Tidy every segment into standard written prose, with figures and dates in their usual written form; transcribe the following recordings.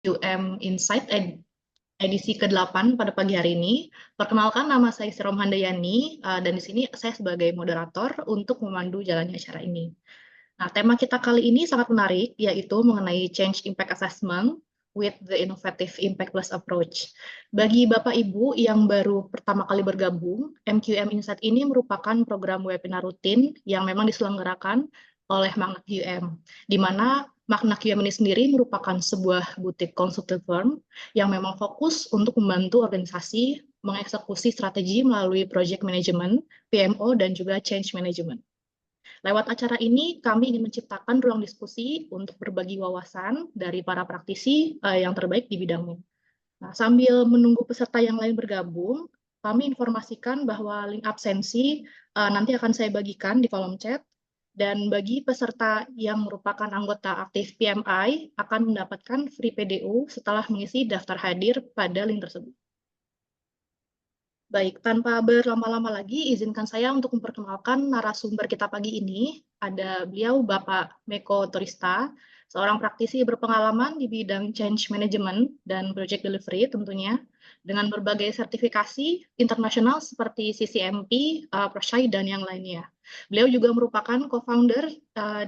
MQM Insight edisi ke-8 pada pagi hari ini. Perkenalkan, nama saya Sirom Handayani, dan di sini saya sebagai moderator untuk memandu jalannya acara ini. Nah, tema kita kali ini sangat menarik, yaitu mengenai Change Impact Assessment with the Innovative Impact Plus Approach. Bagi Bapak Ibu yang baru pertama kali bergabung, MQM Insight ini merupakan program webinar rutin yang memang diselenggarakan oleh Magna QM, di mana Magna QM ini sendiri merupakan sebuah butik consulting firm yang memang fokus untuk membantu organisasi mengeksekusi strategi melalui project management, PMO, dan juga change management. Lewat acara ini, kami ingin menciptakan ruang diskusi untuk berbagi wawasan dari para praktisi yang terbaik di bidangnya. Nah, sambil menunggu peserta yang lain bergabung, kami informasikan bahwa link absensi nanti akan saya bagikan di kolom chat, dan bagi peserta yang merupakan anggota aktif PMI akan mendapatkan free PDU setelah mengisi daftar hadir pada link tersebut. Baik, tanpa berlama-lama lagi, izinkan saya untuk memperkenalkan narasumber kita pagi ini. Ada beliau, Bapak Meko Torista, seorang praktisi berpengalaman di bidang change management dan project delivery tentunya, dengan berbagai sertifikasi internasional seperti CCMP, ProSci, dan yang lainnya. Beliau juga merupakan co-founder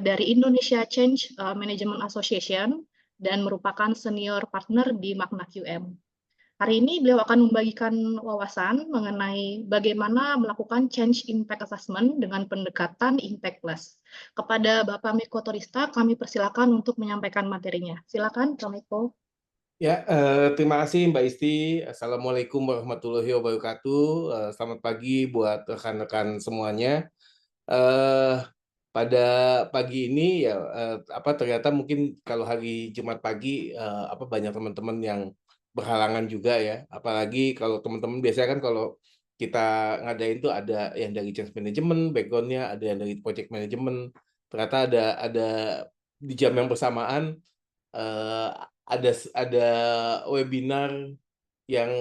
dari Indonesia Change Management Association dan merupakan senior partner di Magna QM. Hari ini beliau akan membagikan wawasan mengenai bagaimana melakukan change impact assessment dengan pendekatan impact plus. Kepada Bapak Meko Torista, kami persilakan untuk menyampaikan materinya. Silakan, Pak Meko. Ya, terima kasih Mbak Isti. Assalamualaikum warahmatullahi wabarakatuh. Selamat pagi buat rekan-rekan semuanya. Pada pagi ini ya, ternyata mungkin kalau hari Jumat pagi banyak teman-teman yang berhalangan juga ya. Apalagi kalau teman-teman biasanya kan kalau kita ngadain tuh ada yang dari change management, background-nya ada yang dari project management. Ternyata ada di jam yang bersamaan ada webinar yang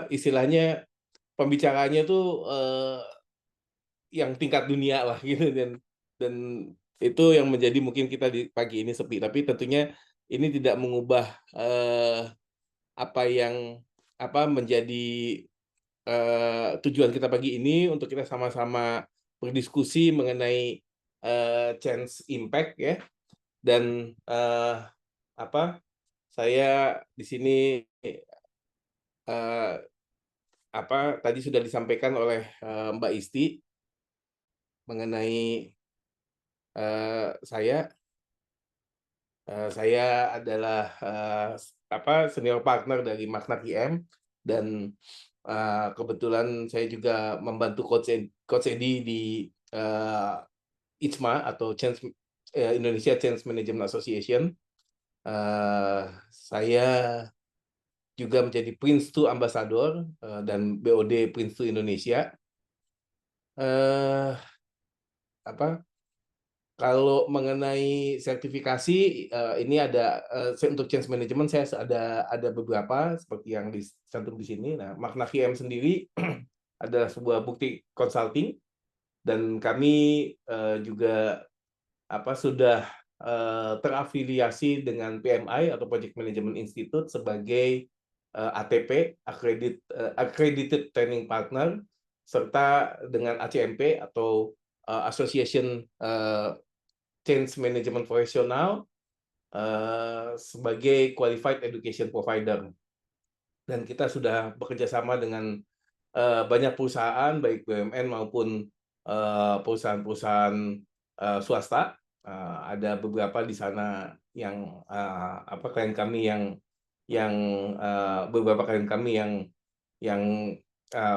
istilahnya pembicaranya tuh yang tingkat dunia lah gitu, dan itu yang menjadi mungkin kita di pagi ini sepi, tapi tentunya ini tidak mengubah apa yang menjadi tujuan kita pagi ini untuk kita sama-sama berdiskusi mengenai change impact ya. Dan saya di sini tadi sudah disampaikan oleh Mbak Isti mengenai saya adalah senior partner dari Magna QM, dan kebetulan saya juga membantu Coach Edi di ICMA atau Indonesia Change Management Association. Saya juga menjadi Prince2 Ambassador dan BOD Prince2 Indonesia. Kalau mengenai sertifikasi, ini ada untuk change management saya ada beberapa seperti yang dicantum di sini. Nah, Magna QM sendiri adalah sebuah bukti consulting, dan kami juga sudah terafiliasi dengan PMI atau Project Management Institute sebagai ATP, Accredited Training Partner, serta dengan ACMP atau Association Change Management Profesional sebagai Qualified Education Provider. Dan kita sudah bekerja sama dengan banyak perusahaan, baik BUMN maupun perusahaan-perusahaan swasta. Ada beberapa di sana yang klien kami yang beberapa klien kami yang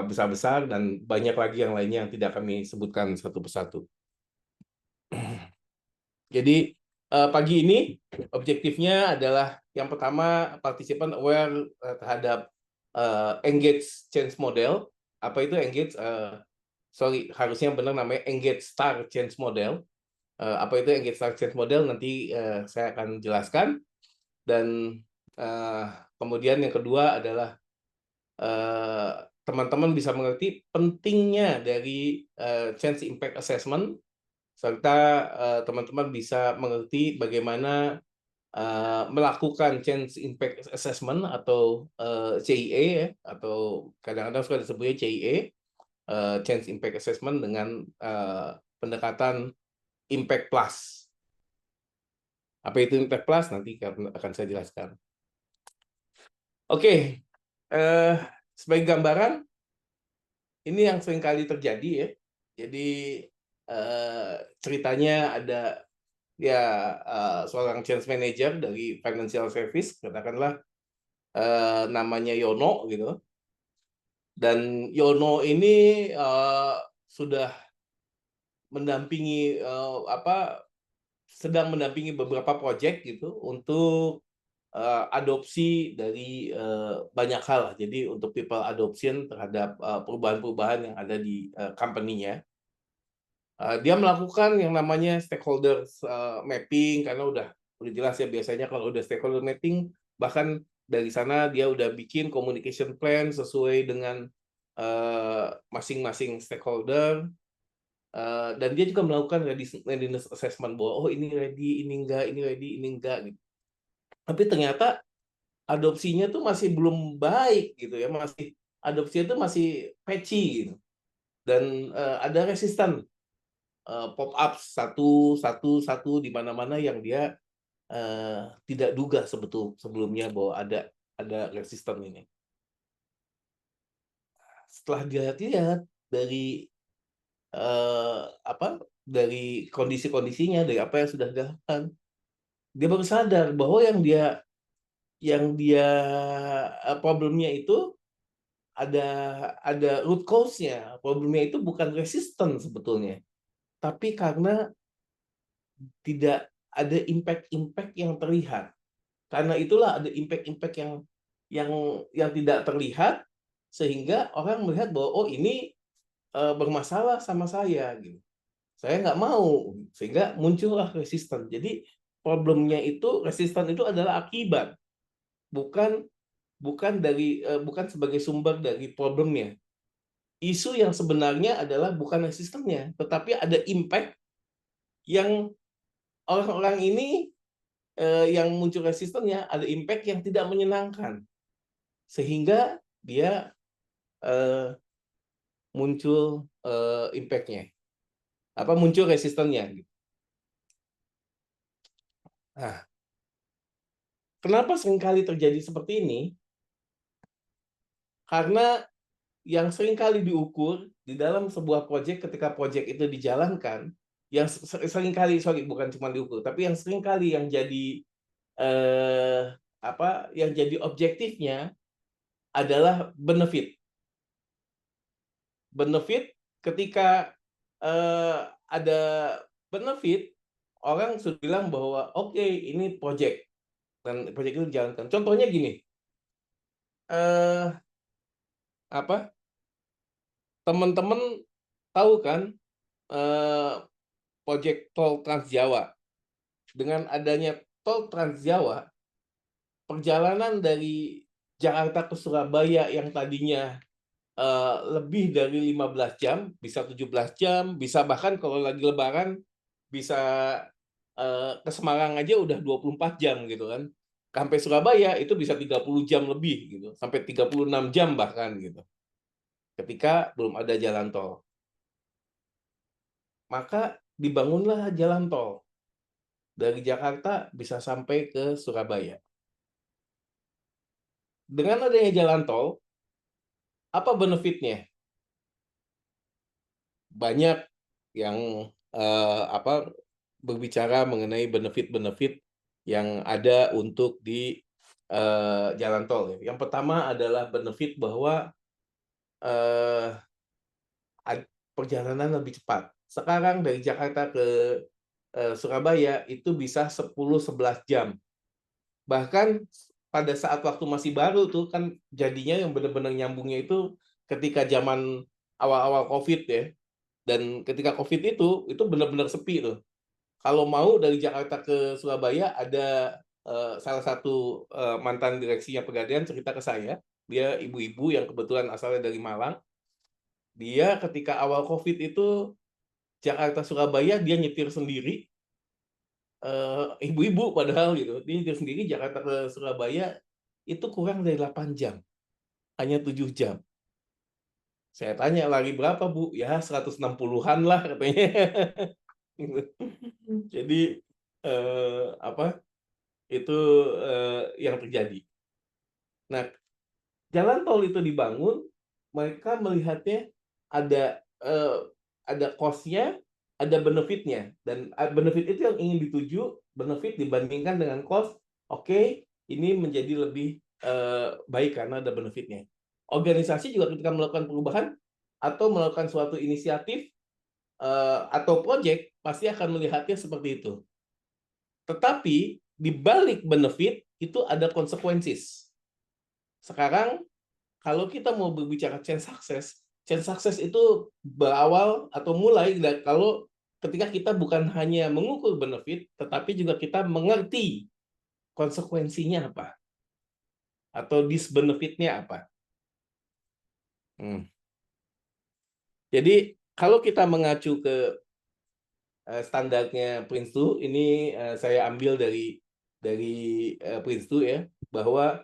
besar-besar, dan banyak lagi yang lainnya yang tidak kami sebutkan satu persatu. Jadi pagi ini objektifnya adalah yang pertama, partisipan aware terhadap engage change model. Apa itu engage? Harusnya benar namanya engage star change model. Apa itu engage star change model? Nanti saya akan jelaskan. Dan kemudian yang kedua adalah teman-teman bisa mengerti pentingnya dari change impact assessment, serta teman-teman bisa mengerti bagaimana melakukan Change Impact Assessment atau CIA ya, atau kadang-kadang suka disebutnya CIA, Change Impact Assessment dengan pendekatan Impact Plus. Apa itu Impact Plus? Nanti akan saya jelaskan. Oke, sebagai gambaran, ini yang sering kali terjadi ya. Jadi ceritanya ada ya seorang change manager dari financial service, katakanlah namanya Yono gitu. Dan Yono ini sudah mendampingi sedang mendampingi beberapa proyek gitu untuk adopsi dari banyak hal. Jadi untuk people adoption terhadap perubahan-perubahan yang ada di company-nya. Dia melakukan yang namanya stakeholder mapping, karena udah jelas ya, biasanya kalau udah stakeholder mapping, bahkan dari sana dia udah bikin communication plan sesuai dengan masing-masing stakeholder, dan dia juga melakukan readiness assessment bahwa oh ini ready, ini enggak gitu. Tapi ternyata adopsinya tuh masih belum baik gitu ya, adopsinya tuh masih patchy gitu. Dan ada resisten pop up satu di mana-mana yang dia tidak duga sebelumnya bahwa ada resisten ini. Setelah dia lihat dari dari kondisi-kondisinya, dari apa yang sudah dilakukan, dia baru sadar bahwa yang dia problemnya itu ada root cause-nya. Problemnya itu bukan resisten sebetulnya, tapi karena tidak ada impact-impact yang terlihat. Karena itulah ada impact-impact yang tidak terlihat, sehingga orang melihat bahwa oh ini bermasalah sama saya gitu. Saya nggak mau, sehingga muncullah resisten. Jadi problemnya itu, resisten itu adalah akibat, bukan bukan sebagai sumber dari problemnya. Isu yang sebenarnya adalah bukan resistennya, tetapi ada impact yang orang-orang ini yang muncul resistennya, ada impact yang tidak menyenangkan, sehingga dia muncul impact-nya, muncul resistennya. Nah, kenapa seringkali terjadi seperti ini? Karena yang seringkali diukur di dalam sebuah proyek, ketika proyek itu dijalankan, yang seringkali, bukan cuma diukur, tapi yang seringkali yang jadi yang jadi objektifnya adalah benefit. Benefit, ketika ada benefit, orang sudah bilang bahwa oke, ini proyek, dan proyek itu dijalankan. Contohnya gini, teman-teman tahu kan proyek tol Trans Jawa. Dengan adanya tol Trans Jawa, perjalanan dari Jakarta ke Surabaya yang tadinya lebih dari 15 jam, bisa 17 jam, bisa bahkan kalau lagi lebaran bisa ke Semarang aja udah 24 jam gitu kan. Sampai Surabaya itu bisa 30 jam lebih gitu, sampai 36 jam bahkan gitu. Ketika belum ada jalan tol. Maka dibangunlah jalan tol. Dari Jakarta bisa sampai ke Surabaya. Dengan adanya jalan tol, apa benefitnya? Banyak yang berbicara mengenai benefit-benefit yang ada untuk di jalan tol. Yang pertama adalah benefit bahwa perjalanan lebih cepat. Sekarang dari Jakarta ke Surabaya itu bisa 10-11 jam. Bahkan pada saat waktu masih baru tuh kan jadinya yang benar-benar nyambungnya itu ketika zaman awal-awal COVID ya. Dan ketika COVID itu benar-benar sepi tuh. Kalau mau dari Jakarta ke Surabaya, ada salah satu mantan direksinya Pegadaian cerita ke saya, dia ibu-ibu yang kebetulan asalnya dari Malang. Dia ketika awal COVID itu Jakarta Surabaya dia nyetir sendiri, ibu-ibu padahal gitu. Dia nyetir sendiri Jakarta ke Surabaya itu kurang dari 8 jam, hanya 7 jam. Saya tanya, lari berapa, Bu? Ya, 160-an lah katanya. Jadi apa? Itu yang terjadi. Nah, jalan tol itu dibangun, mereka melihatnya ada cost-nya, ada benefit-nya, dan benefit itu yang ingin dituju, benefit dibandingkan dengan cost. Oke, ini menjadi lebih baik karena ada benefit-nya. Organisasi juga ketika melakukan perubahan atau melakukan suatu inisiatif atau proyek pasti akan melihatnya seperti itu. Tetapi di balik benefit itu ada konsekuensi. Sekarang kalau kita mau berbicara change success itu berawal atau mulai kalau ketika kita bukan hanya mengukur benefit, tetapi juga kita mengerti konsekuensinya apa atau disbenefitnya apa. Jadi kalau kita mengacu ke standarnya Prince2, ini saya ambil dari Prince2 ya, bahwa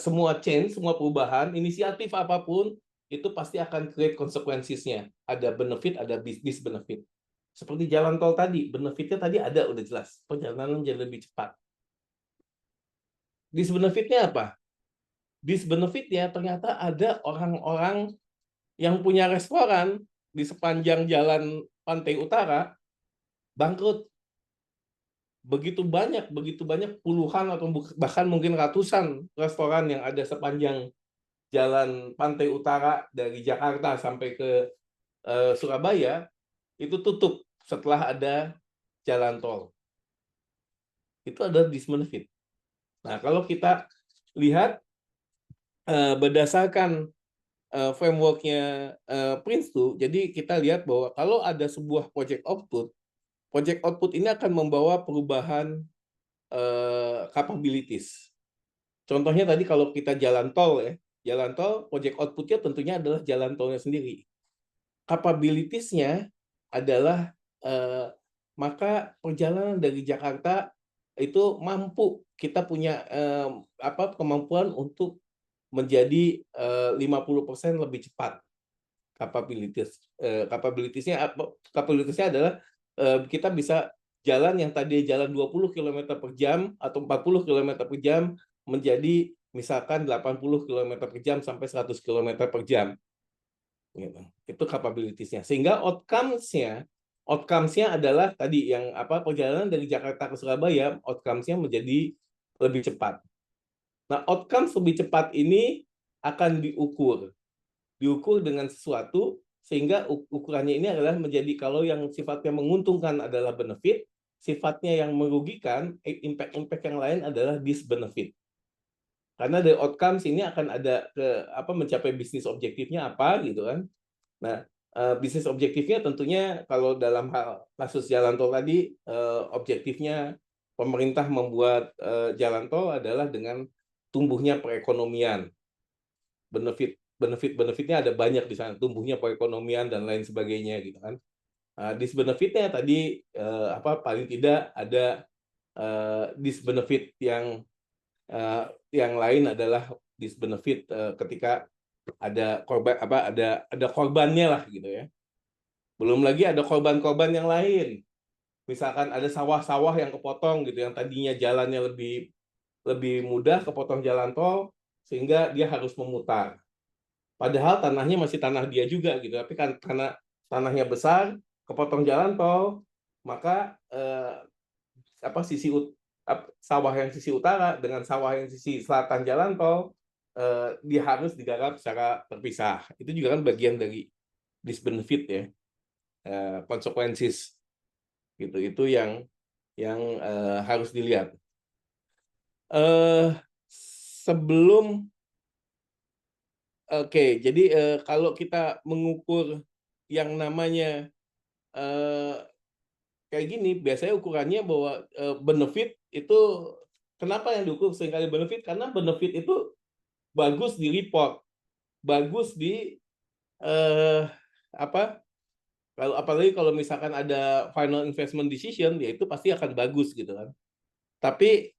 semua change, semua perubahan, inisiatif apapun itu pasti akan create konsekuensinya. Ada benefit, ada bisnis benefit. Seperti jalan tol tadi, benefitnya tadi ada udah jelas, perjalanan jadi lebih cepat. Disbenefitnya apa? Disbenefitnya ternyata ada orang-orang yang punya restoran di sepanjang jalan Pantai Utara bangkrut. Begitu banyak puluhan atau bahkan mungkin ratusan restoran yang ada sepanjang jalan Pantai Utara dari Jakarta sampai ke Surabaya itu tutup setelah ada jalan tol. Itu ada disbenefit. Nah, kalau kita lihat berdasarkan framework-nya Prince2, jadi kita lihat bahwa kalau ada sebuah project output ini akan membawa perubahan capabilities. Contohnya tadi kalau kita jalan tol ya, jalan tol project output-nya tentunya adalah jalan tolnya sendiri. Capabilities-nya adalah maka perjalanan dari Jakarta itu mampu kita punya kemampuan untuk menjadi 50% lebih cepat. Capabilities-nya adalah kita bisa jalan yang tadi jalan 20 km per jam atau 40 km per jam menjadi misalkan 80 km per jam sampai 100 km per jam. Gitu. Itu capabilities-nya. Sehingga outcomes-nya adalah tadi yang perjalanan dari Jakarta ke Surabaya, outcomes-nya menjadi lebih cepat. Nah, outcomes lebih cepat ini akan diukur dengan sesuatu, sehingga ukurannya ini adalah menjadi kalau yang sifatnya menguntungkan adalah benefit, sifatnya yang merugikan, impact yang lain adalah disbenefit. Karena dari outcomes ini akan ada mencapai bisnis objektifnya apa gitu kan. Nah, bisnis objektifnya tentunya kalau dalam hal kasus jalan tol tadi, objektifnya pemerintah membuat jalan tol adalah dengan tumbuhnya perekonomian. Benefitnya ada banyak di sana, tumbuhnya perekonomian dan lain sebagainya gitu kan. Disbenefitnya tadi paling tidak ada disbenefit yang lain adalah disbenefit ketika ada korban ada korbannya lah gitu ya. Belum lagi ada korban-korban yang lain. Misalkan ada sawah-sawah yang kepotong gitu, yang tadinya jalannya lebih mudah kepotong jalan tol sehingga dia harus memutar. Padahal tanahnya masih tanah dia juga gitu, tapi kan karena tanahnya besar, kepotong jalan tol, maka sawah yang sisi utara dengan sawah yang sisi selatan jalan tol dia harus digarap secara terpisah. Itu juga kan bagian dari disbenefit ya, konsekuensi gitu. Itu yang harus dilihat. Sebelum jadi kalau kita mengukur yang namanya kayak gini, biasanya ukurannya bahwa benefit itu, kenapa yang diukur seringkali benefit? Karena benefit itu bagus di report, bagus di Kalau apalagi kalau misalkan ada final investment decision, ya itu pasti akan bagus gitu kan. Tapi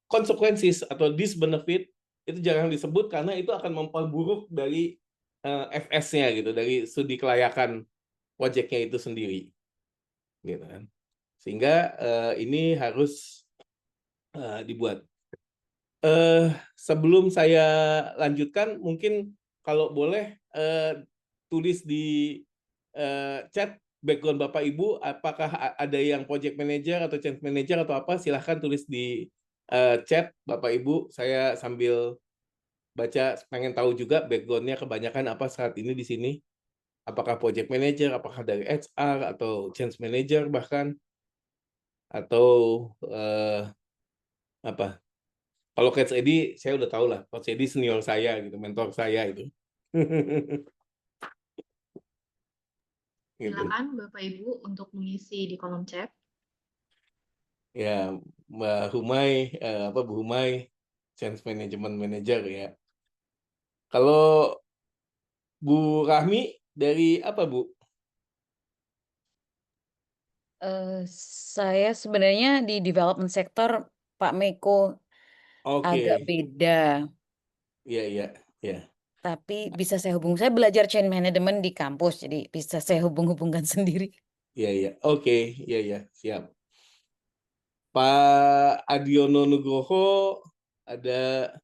konsekuensi atau disbenefit itu jangan disebut karena itu akan memperburuk dari FS-nya gitu, dari studi kelayakan proyeknya itu sendiri, gitu kan. Sehingga ini harus dibuat. Sebelum saya lanjutkan, mungkin kalau boleh tulis di chat background Bapak Ibu, apakah ada yang project manager atau change manager atau apa, silahkan tulis di chat Bapak Ibu. Saya sambil baca, pengen tahu juga backgroundnya kebanyakan apa saat ini di sini. Apakah project manager, apakah dari HR atau change manager bahkan, atau apa. Kalau Coach Edi, saya udah tahu lah. Coach Edi senior saya gitu, mentor saya itu. Gitu. Silakan Bapak Ibu untuk mengisi di kolom chat. Ya, Mbak Humai, apa Bu Humai, Change Management Manager ya. Kalau Bu Rahmi dari apa Bu? Saya sebenarnya di development sektor, Pak Meko, agak Oke, beda, iya iya iya tapi bisa saya saya belajar change management di kampus, jadi bisa saya hubung-hubungkan sendiri. iya iya. Oke, iya iya siap. Pak Adiono Nugroho, ada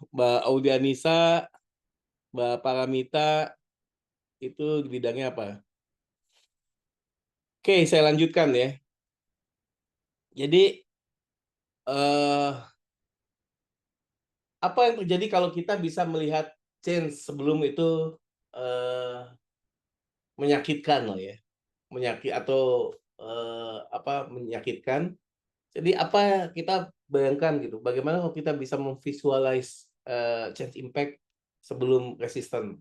Mbak Audianisa, Mbak Paramita, itu di bidangnya apa? Oke, saya lanjutkan ya. Jadi eh, apa yang terjadi kalau kita bisa melihat change sebelum itu eh, menyakitkan loh ya, atau apa menyakitkan. Jadi apa kita bayangkan gitu, bagaimana kalau kita bisa memvisualize change impact sebelum resisten.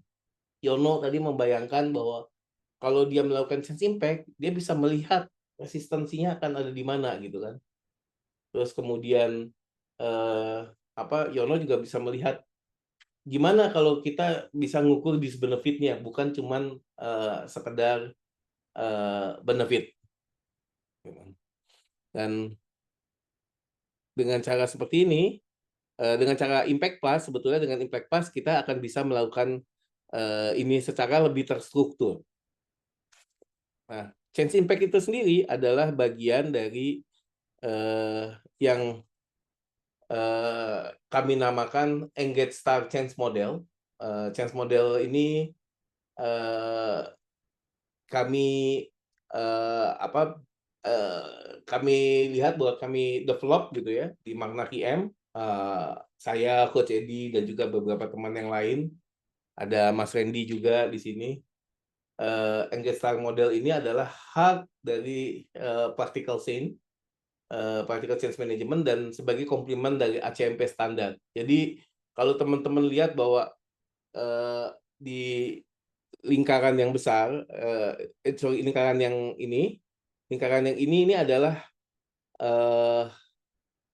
Yono tadi membayangkan bahwa kalau dia melakukan change impact, dia bisa melihat resistensinya akan ada di mana gitu kan. Terus kemudian eh, apa Yono juga bisa melihat gimana kalau kita bisa ngukur benefitnya, bukan cuman sekedar benefit. Dan dengan cara seperti ini, dengan cara Impact Plus, sebetulnya dengan Impact Plus kita akan bisa melakukan ini secara lebih terstruktur. Nah, Change Impact itu sendiri adalah bagian dari yang kami namakan Engage Star Change Model. Change Model ini kami apa kami lihat bahwa kami develop gitu ya di Magna QM. Saya, Coach Edi, dan juga beberapa teman yang lain. Ada Mas Randy juga di sini. Engage Star Model ini adalah hak dari Practical Change, Practical Change Management, dan sebagai komplement dari ACMP standar. Jadi kalau teman-teman lihat bahwa di lingkaran yang besar, lingkaran yang ini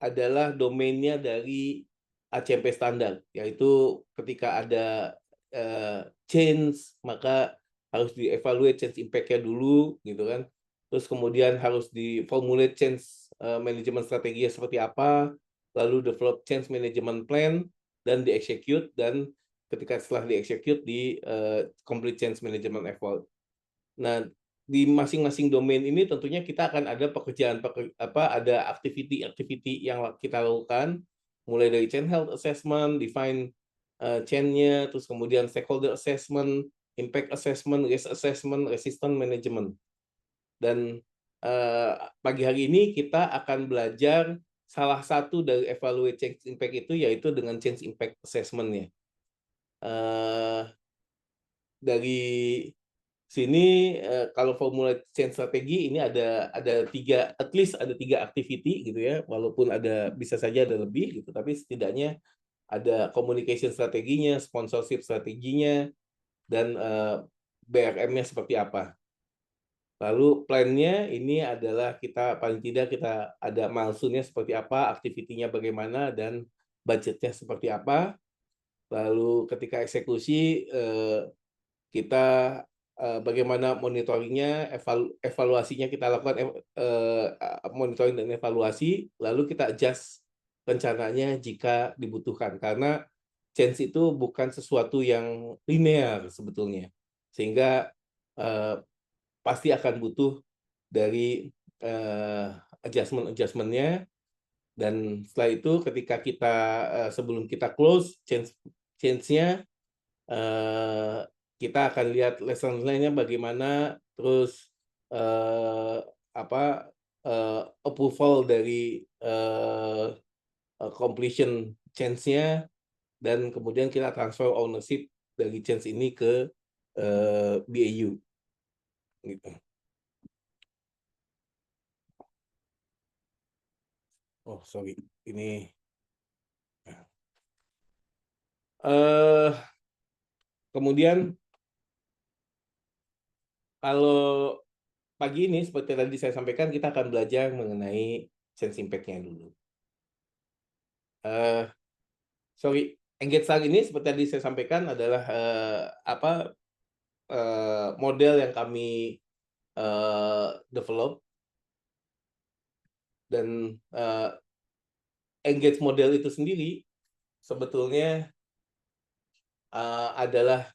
adalah domainnya dari ACMP standar, yaitu ketika ada change maka harus dievaluate change impact-nya dulu gitu kan. Terus kemudian harus diformulate change management strateginya seperti apa, lalu develop change management plan dan di-execute, dan ketika setelah di-execute di complete change management effort. Nah, di masing-masing domain ini tentunya kita akan ada ada activity yang kita lakukan, mulai dari chain health assessment, define chain-nya, terus kemudian stakeholder assessment, impact assessment, risk assessment, resistance management. Dan pagi hari ini kita akan belajar salah satu dari evaluate change impact itu, yaitu dengan change impact assessment-nya. Dari sini kalau formula change strategi ini ada tiga, at least ada 3 activity gitu ya, walaupun bisa saja ada lebih gitu, tapi setidaknya ada communication strateginya, sponsorship strateginya, dan BRM-nya seperti apa. Lalu plan-nya ini adalah kita paling tidak kita ada milestone-nya seperti apa, activity-nya bagaimana, dan budgetnya seperti apa. Lalu ketika eksekusi kita bagaimana monitoringnya, evaluasinya kita lakukan monitoring dan evaluasi, lalu kita adjust rencananya jika dibutuhkan. Karena change itu bukan sesuatu yang linear sebetulnya, sehingga pasti akan butuh dari adjustment-adjustmentnya. Dan setelah itu ketika kita sebelum kita close change-nya, kita akan lihat lesson learn-nya bagaimana, terus approval dari completion change-nya, dan kemudian kita transfer ownership dari change ini ke BAU gitu. Oh sorry, ini kemudian kalau pagi ini seperti tadi saya sampaikan, kita akan belajar mengenai change impact-nya dulu. Engage Star ini seperti tadi saya sampaikan adalah model yang kami develop, dan engage model itu sendiri sebetulnya adalah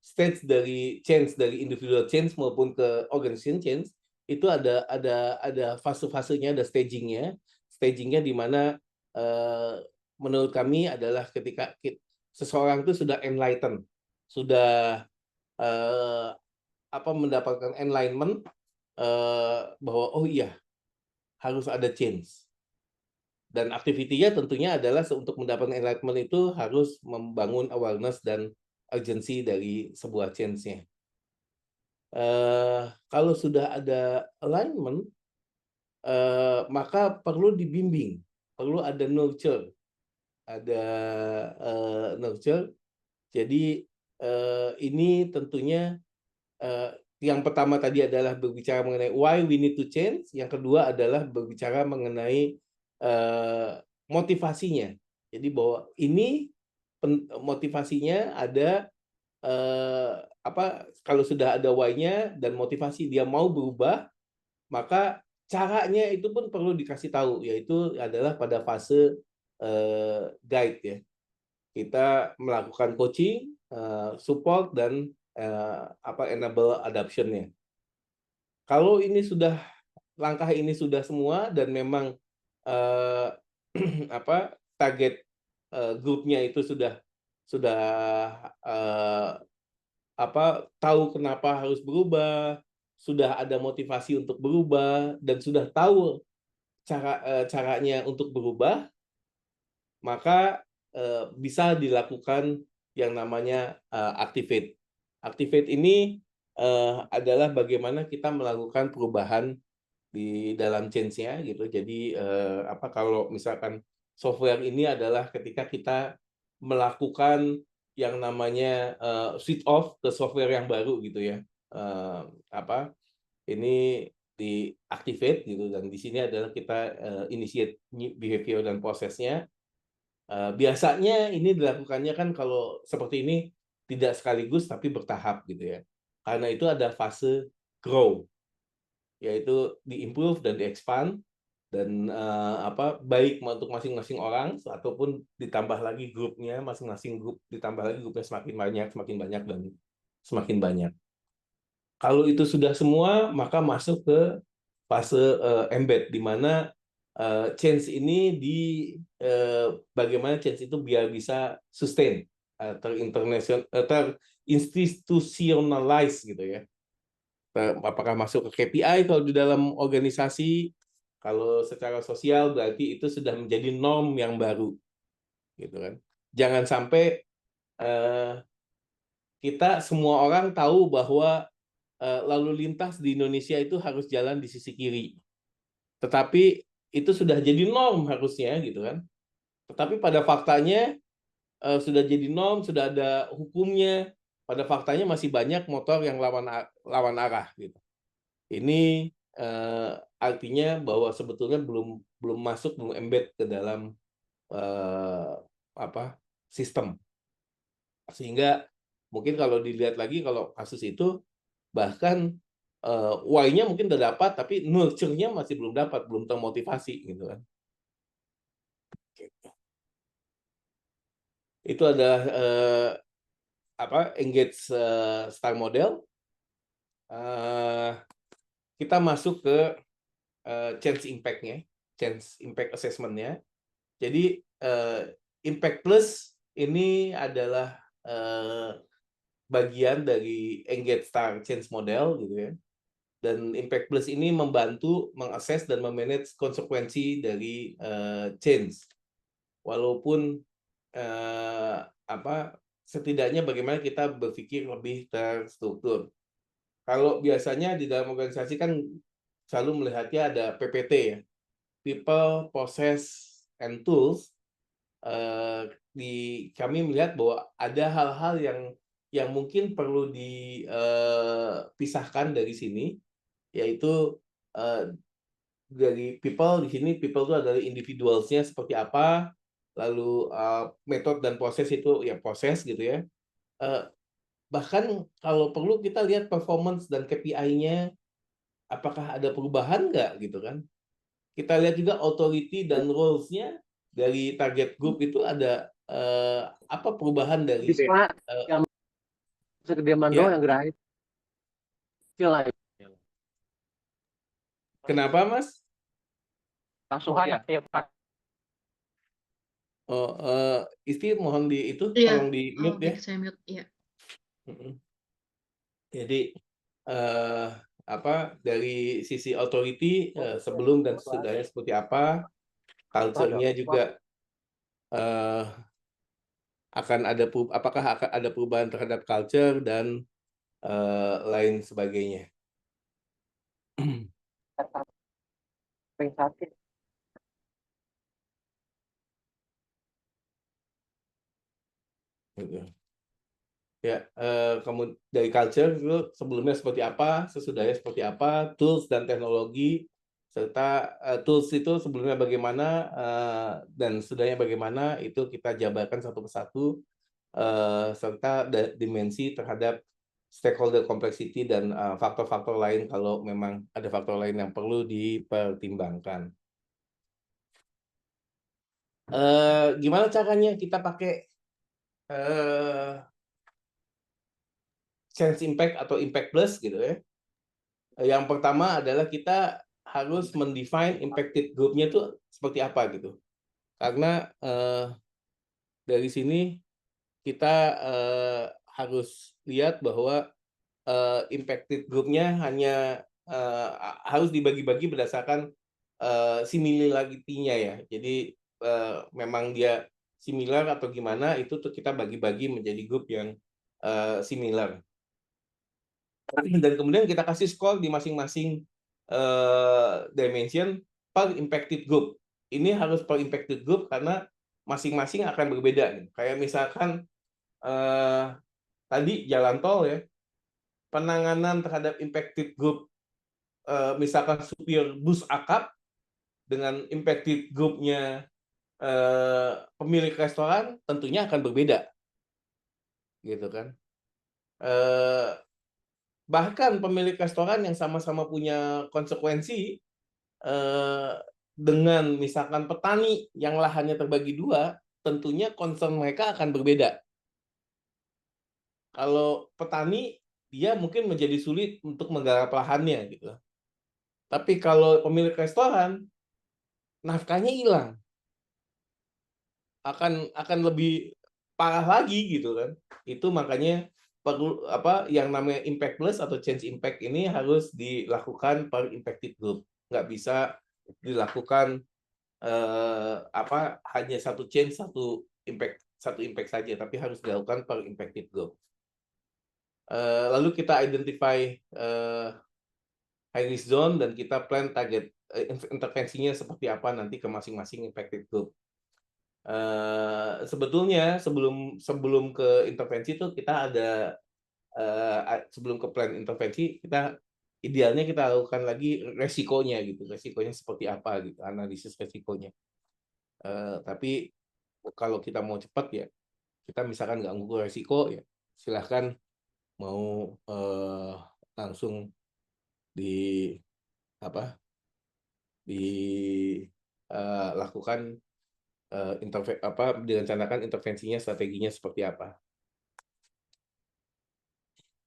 stage dari change, dari individual change maupun ke organization change. Itu ada fase-fasenya, ada stagingnya di mana menurut kami adalah ketika seseorang itu sudah enlightened, sudah mendapatkan enlightenment bahwa oh iya harus ada change, dan aktivitinya tentunya adalah untuk mendapatkan enlightenment itu harus membangun awareness dan urgency dari sebuah change-nya. Kalau sudah ada alignment, maka perlu dibimbing, perlu ada nurture, Jadi ini tentunya yang pertama tadi adalah berbicara mengenai why we need to change, yang kedua adalah berbicara mengenai motivasinya. Jadi bahwa ini motivasinya ada kalau sudah ada why-nya dan motivasi dia mau berubah, maka caranya itu pun perlu dikasih tahu, yaitu adalah pada fase guide ya. Kita melakukan coaching, support, dan enable adoption-nya. Kalau ini sudah langkah ini sudah semua dan memang target grupnya itu sudah tahu kenapa harus berubah, sudah ada motivasi untuk berubah, dan sudah tahu caranya untuk berubah, maka bisa dilakukan yang namanya activate. Activate ini adalah bagaimana kita melakukan perubahan di dalam change-nya gitu. Jadi kalau misalkan software ini adalah ketika kita melakukan yang namanya switch off ke software yang baru gitu ya. Ini di activate gitu, dan di sini adalah kita initiate behavior dan prosesnya. Biasanya ini dilakukannya kan kalau seperti ini tidak sekaligus tapi bertahap gitu ya. Karena itu ada fase grow, yaitu di-improve dan di-expand, dan baik untuk masing-masing orang ataupun ditambah lagi grupnya, masing-masing grup ditambah lagi grupnya semakin banyak dan semakin banyak. Kalau itu sudah semua, maka masuk ke fase embed, di mana change ini bagaimana change itu biar bisa sustain, terinstitutionalize gitu ya. Apakah masuk ke KPI kalau di dalam organisasi, kalau secara sosial berarti itu sudah menjadi norm yang baru gitu kan. Jangan sampai kita semua orang tahu bahwa lalu lintas di Indonesia itu harus jalan di sisi kiri, tetapi itu sudah jadi norm harusnya gitu kan. Tetapi pada faktanya sudah jadi norm, sudah ada hukumnya, pada faktanya masih banyak motor yang lawan arah gitu. Ini artinya bahwa sebetulnya belum masuk, belum embed ke dalam sistem, sehingga mungkin kalau dilihat lagi kalau kasus itu bahkan why-nya mungkin udah dapat tapi nurture-nya masih belum dapat, belum termotivasi gitu kan. Itu adalah engage style model. Kita masuk ke change impact-nya, change impact assessment-nya. Jadi impact plus ini adalah bagian dari engage style change model gitu ya. Dan impact plus ini membantu mengakses dan memanage konsekuensi dari change. Walaupun setidaknya bagaimana kita berpikir lebih terstruktur. Kalau biasanya di dalam organisasi kan selalu melihatnya ada PPT ya, People, Process, and Tools. Kami melihat bahwa ada hal-hal yang mungkin perlu dipisahkan dari sini, yaitu dari people. Di sini people itu adalah individualsnya seperti apa, lalu metode dan proses itu ya proses gitu ya. Bahkan kalau perlu kita lihat performance dan KPI-nya apakah ada perubahan nggak gitu kan. Kita lihat juga authority dan roles-nya dari target group itu ada apa perubahan dari Bisa yang segede mandor ya. yang gerai kecil lah. Kenapa Mas? Langsung aja. Isti mohon Iya, tolong di mute ya. baik, saya mute. Iya. Jadi dari sisi authority sebelum dan sesudahnya seperti apa, culture-nya juga apakah akan ada perubahan terhadap culture dan lain sebagainya. Gitu. Ya, kemudian dari culture itu sebelumnya seperti apa, sesudahnya seperti apa, tools dan teknologi, serta tools itu sebelumnya bagaimana dan sesudahnya bagaimana, itu kita jabarkan satu persatu, serta dimensi terhadap stakeholder complexity dan faktor-faktor lain kalau memang ada faktor lain yang perlu dipertimbangkan. Gimana caranya kita pakai change impact atau impact plus gitu ya. Yang pertama adalah kita harus mendefine impacted group-nya itu seperti apa gitu. Karena dari sini kita harus lihat bahwa impacted group-nya hanya harus dibagi-bagi berdasarkan similarity-nya ya. Jadi memang dia similar atau gimana itu tuh kita bagi-bagi menjadi grup yang similar. Dan kemudian kita kasih skor di masing-masing dimension per impacted group. Ini harus per impacted group karena masing-masing akan berbeda. Kayak misalkan tadi jalan tol ya, penanganan terhadap impacted group misalkan supir bus akap dengan impacted group-nya pemilik restoran tentunya akan berbeda. Gitu kan. Bahkan pemilik restoran yang sama-sama punya konsekuensi dengan misalkan petani yang lahannya terbagi dua, tentunya concern mereka akan berbeda. Kalau petani, dia mungkin menjadi sulit untuk menggarap lahannya gitu. Tapi kalau pemilik restoran, nafkahnya hilang, akan lebih parah lagi gitu kan. Itu makanya perlu yang namanya impact plus atau change impact ini harus dilakukan per impacted group. Nggak bisa dilakukan hanya satu change satu impact saja, tapi harus dilakukan per impacted group. Lalu kita identify high risk zone dan kita plan target intervensinya seperti apa nanti ke masing-masing impacted group. Sebetulnya sebelum ke intervensi itu kita ada sebelum ke plan intervensi kita idealnya kita lakukan lagi resikonya gitu, resikonya seperti apa gitu, analisis resikonya. Tapi kalau kita mau cepat ya kita misalkan nggak ngukur resiko ya Silahkan mau langsung dilakukan direncanakan intervensinya, strateginya seperti apa.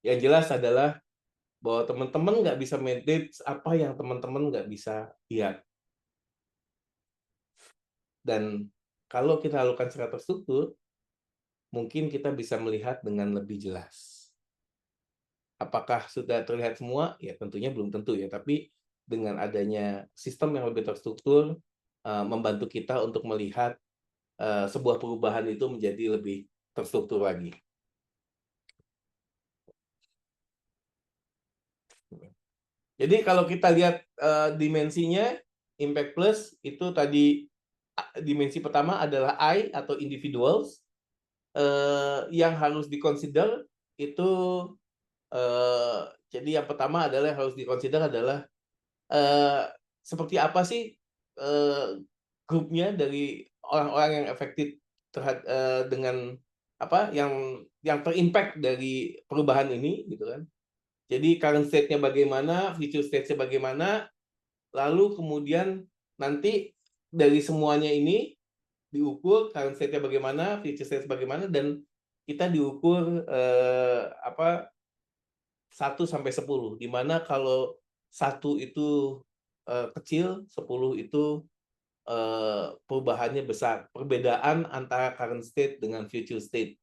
Yang jelas adalah bahwa teman-teman nggak bisa manage apa yang teman-teman nggak bisa lihat. Dan kalau kita lakukan secara terstruktur, mungkin kita bisa melihat dengan lebih jelas. Apakah sudah terlihat semua? Ya tentunya belum tentu ya, tapi dengan adanya sistem yang lebih terstruktur, membantu kita untuk melihat sebuah perubahan itu menjadi lebih terstruktur lagi. Jadi kalau kita lihat dimensinya, Impact Plus itu tadi dimensi pertama adalah I atau individuals. Yang harus diconsider itu jadi yang pertama adalah harus diconsider adalah seperti apa sih grupnya dari orang-orang yang efektif dengan apa yang terimpact dari perubahan ini gitu kan. Jadi current state-nya bagaimana, future state-nya bagaimana, lalu kemudian nanti dari semuanya ini diukur current state-nya bagaimana, future state bagaimana, dan kita diukur 1 sampai 10, di mana kalau 1 itu kecil, 10 itu perubahannya besar. Perbedaan antara current state dengan future state.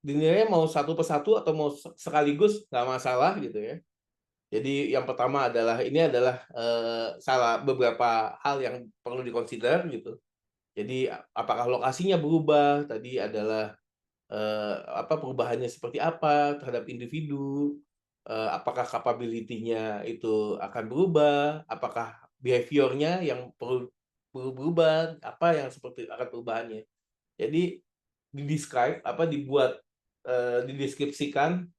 Dinilai mau satu persatu atau mau sekaligus nggak masalah gitu ya. Jadi yang pertama adalah ini adalah beberapa hal yang perlu dikonsider gitu. Jadi apakah lokasinya berubah? Tadi adalah perubahannya seperti apa terhadap individu? Apakah capability-nya itu akan berubah? Apakah behavior-nya yang perlu berubah? Apa yang seperti akan perubahannya? Jadi dideskripsikan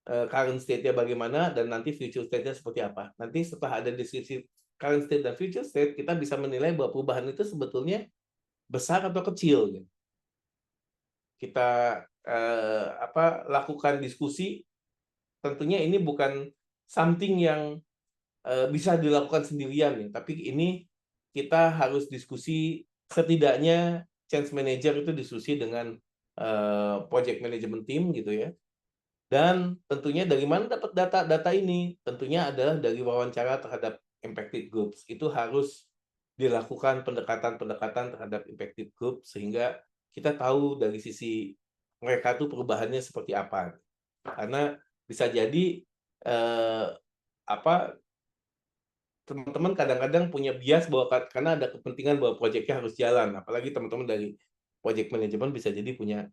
current state-nya bagaimana dan nanti future state-nya seperti apa. Nanti setelah ada deskripsi current state dan future state, kita bisa menilai bahwa perubahan itu sebetulnya besar atau kecil. Kita lakukan diskusi. Tentunya ini bukan something yang bisa dilakukan sendirian ya, tapi ini kita harus diskusi, setidaknya change manager itu diskusi dengan project management team gitu ya. Dan tentunya dari mana dapat data-data ini? Tentunya adalah dari wawancara terhadap impacted groups. Itu harus dilakukan pendekatan-pendekatan terhadap impacted group sehingga kita tahu dari sisi mereka tuh perubahannya seperti apa. Karena bisa jadi teman-teman kadang-kadang punya bias bahwa karena ada kepentingan bahwa proyeknya harus jalan. Apalagi teman-teman dari project management bisa jadi punya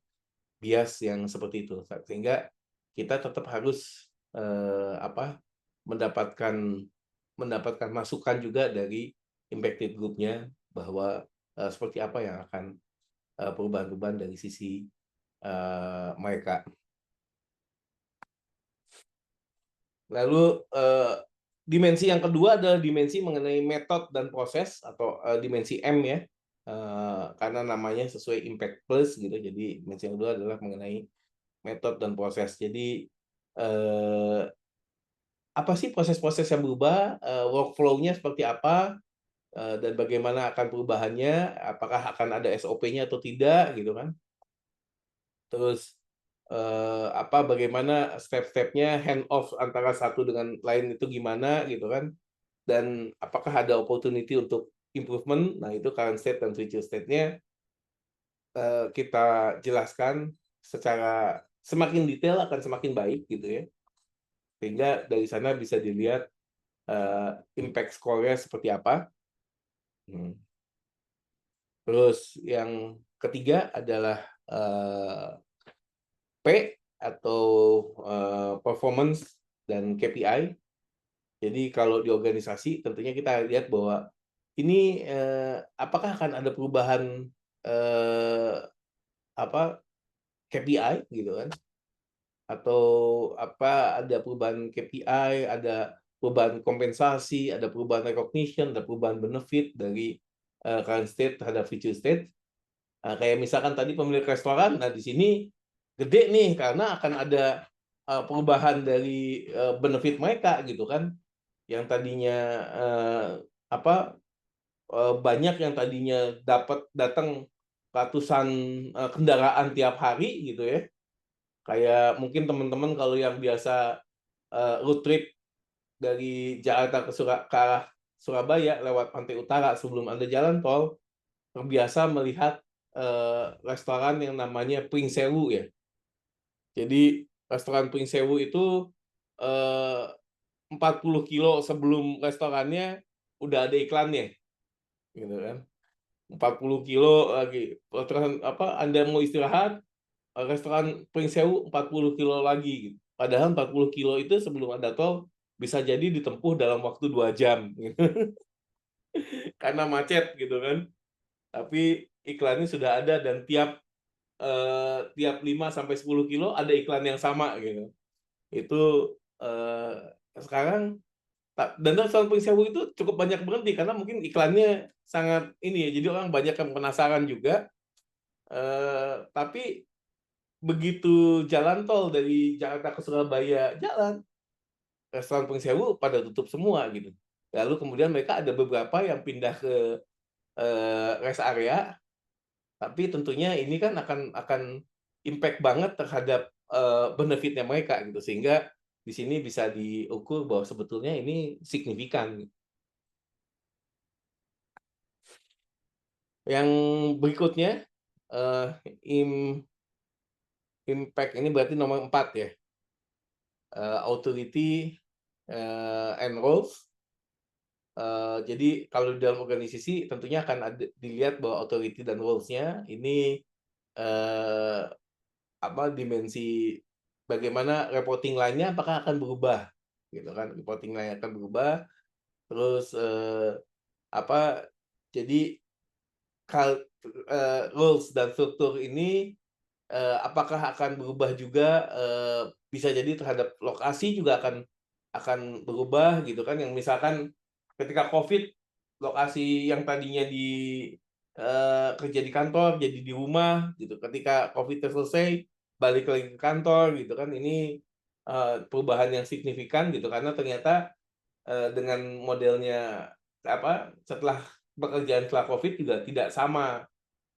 bias yang seperti itu. Sehingga kita tetap harus mendapatkan masukan juga dari impacted group-nya bahwa seperti apa yang akan perubahan-perubahan dari sisi mereka. Lalu dimensi yang kedua adalah dimensi mengenai metode dan proses atau dimensi M ya, karena namanya sesuai Impact Plus gitu. Jadi dimensi yang kedua adalah mengenai metode dan proses. Jadi apa sih proses-proses yang berubah, workflow-nya seperti apa, dan bagaimana akan perubahannya, apakah akan ada SOP-nya atau tidak gitu kan. Terus bagaimana step-stepnya, hand off antara satu dengan lain itu gimana gitu kan, dan apakah ada opportunity untuk improvement. Nah itu current state dan future state-nya kita jelaskan secara semakin detail akan semakin baik gitu ya, sehingga dari sana bisa dilihat impact score-nya seperti apa. Terus yang ketiga adalah P atau performance dan KPI. Jadi kalau di organisasi tentunya kita lihat bahwa ini apakah akan ada perubahan KPI gitu kan, atau ada perubahan KPI, ada perubahan kompensasi, ada perubahan recognition, ada perubahan benefit dari current state terhadap future state. Kayak misalkan tadi pemilik restoran, nah di sini gede nih karena akan ada perubahan dari benefit mereka gitu kan, yang tadinya banyak yang tadinya dapat datang ratusan kendaraan tiap hari gitu ya. Kayak mungkin teman-teman kalau yang biasa road trip dari Jakarta ke arah Surabaya lewat Pantai Utara sebelum ada jalan tol, terbiasa melihat restoran yang namanya Pring Sewu ya. Jadi restoran Pring Sewu itu 40 kilo sebelum restorannya udah ada iklannya, gitu kan. 40 kilo lagi. Restoran Anda mau istirahat, restoran Pring Sewu 40 kilo lagi. Gitu. Padahal 40 kilo itu sebelum ada tol bisa jadi ditempuh dalam waktu 2 jam. Gitu. Karena macet gitu kan. Tapi iklannya sudah ada dan tiap 5-10 kilo ada iklan yang sama gitu. Itu sekarang dan restoran Pring Sewu itu cukup banyak berhenti karena mungkin iklannya sangat ini ya, jadi orang banyak yang penasaran juga. Tapi begitu jalan tol dari Jakarta ke Surabaya jalan, restoran Pring Sewu pada tutup semua gitu. Lalu kemudian mereka ada beberapa yang pindah ke rest area, tapi tentunya ini kan akan impact banget terhadap benefitnya mereka gitu, sehingga di sini bisa diukur bahwa sebetulnya ini signifikan. Yang berikutnya impact ini berarti nomor 4 ya, authority and roles. Jadi kalau di dalam organisasi tentunya akan dilihat bahwa authority dan roles-nya ini dimensi bagaimana reporting line-nya apakah akan berubah gitu kan, reporting line akan berubah. Terus jadi rules dan struktur ini apakah akan berubah juga, bisa jadi terhadap lokasi juga akan berubah gitu kan, yang misalkan ketika COVID lokasi yang tadinya kerja di kantor jadi di rumah gitu, ketika COVID selesai balik lagi ke kantor gitu kan, ini perubahan yang signifikan gitu karena ternyata dengan modelnya setelah pekerjaan setelah COVID juga tidak sama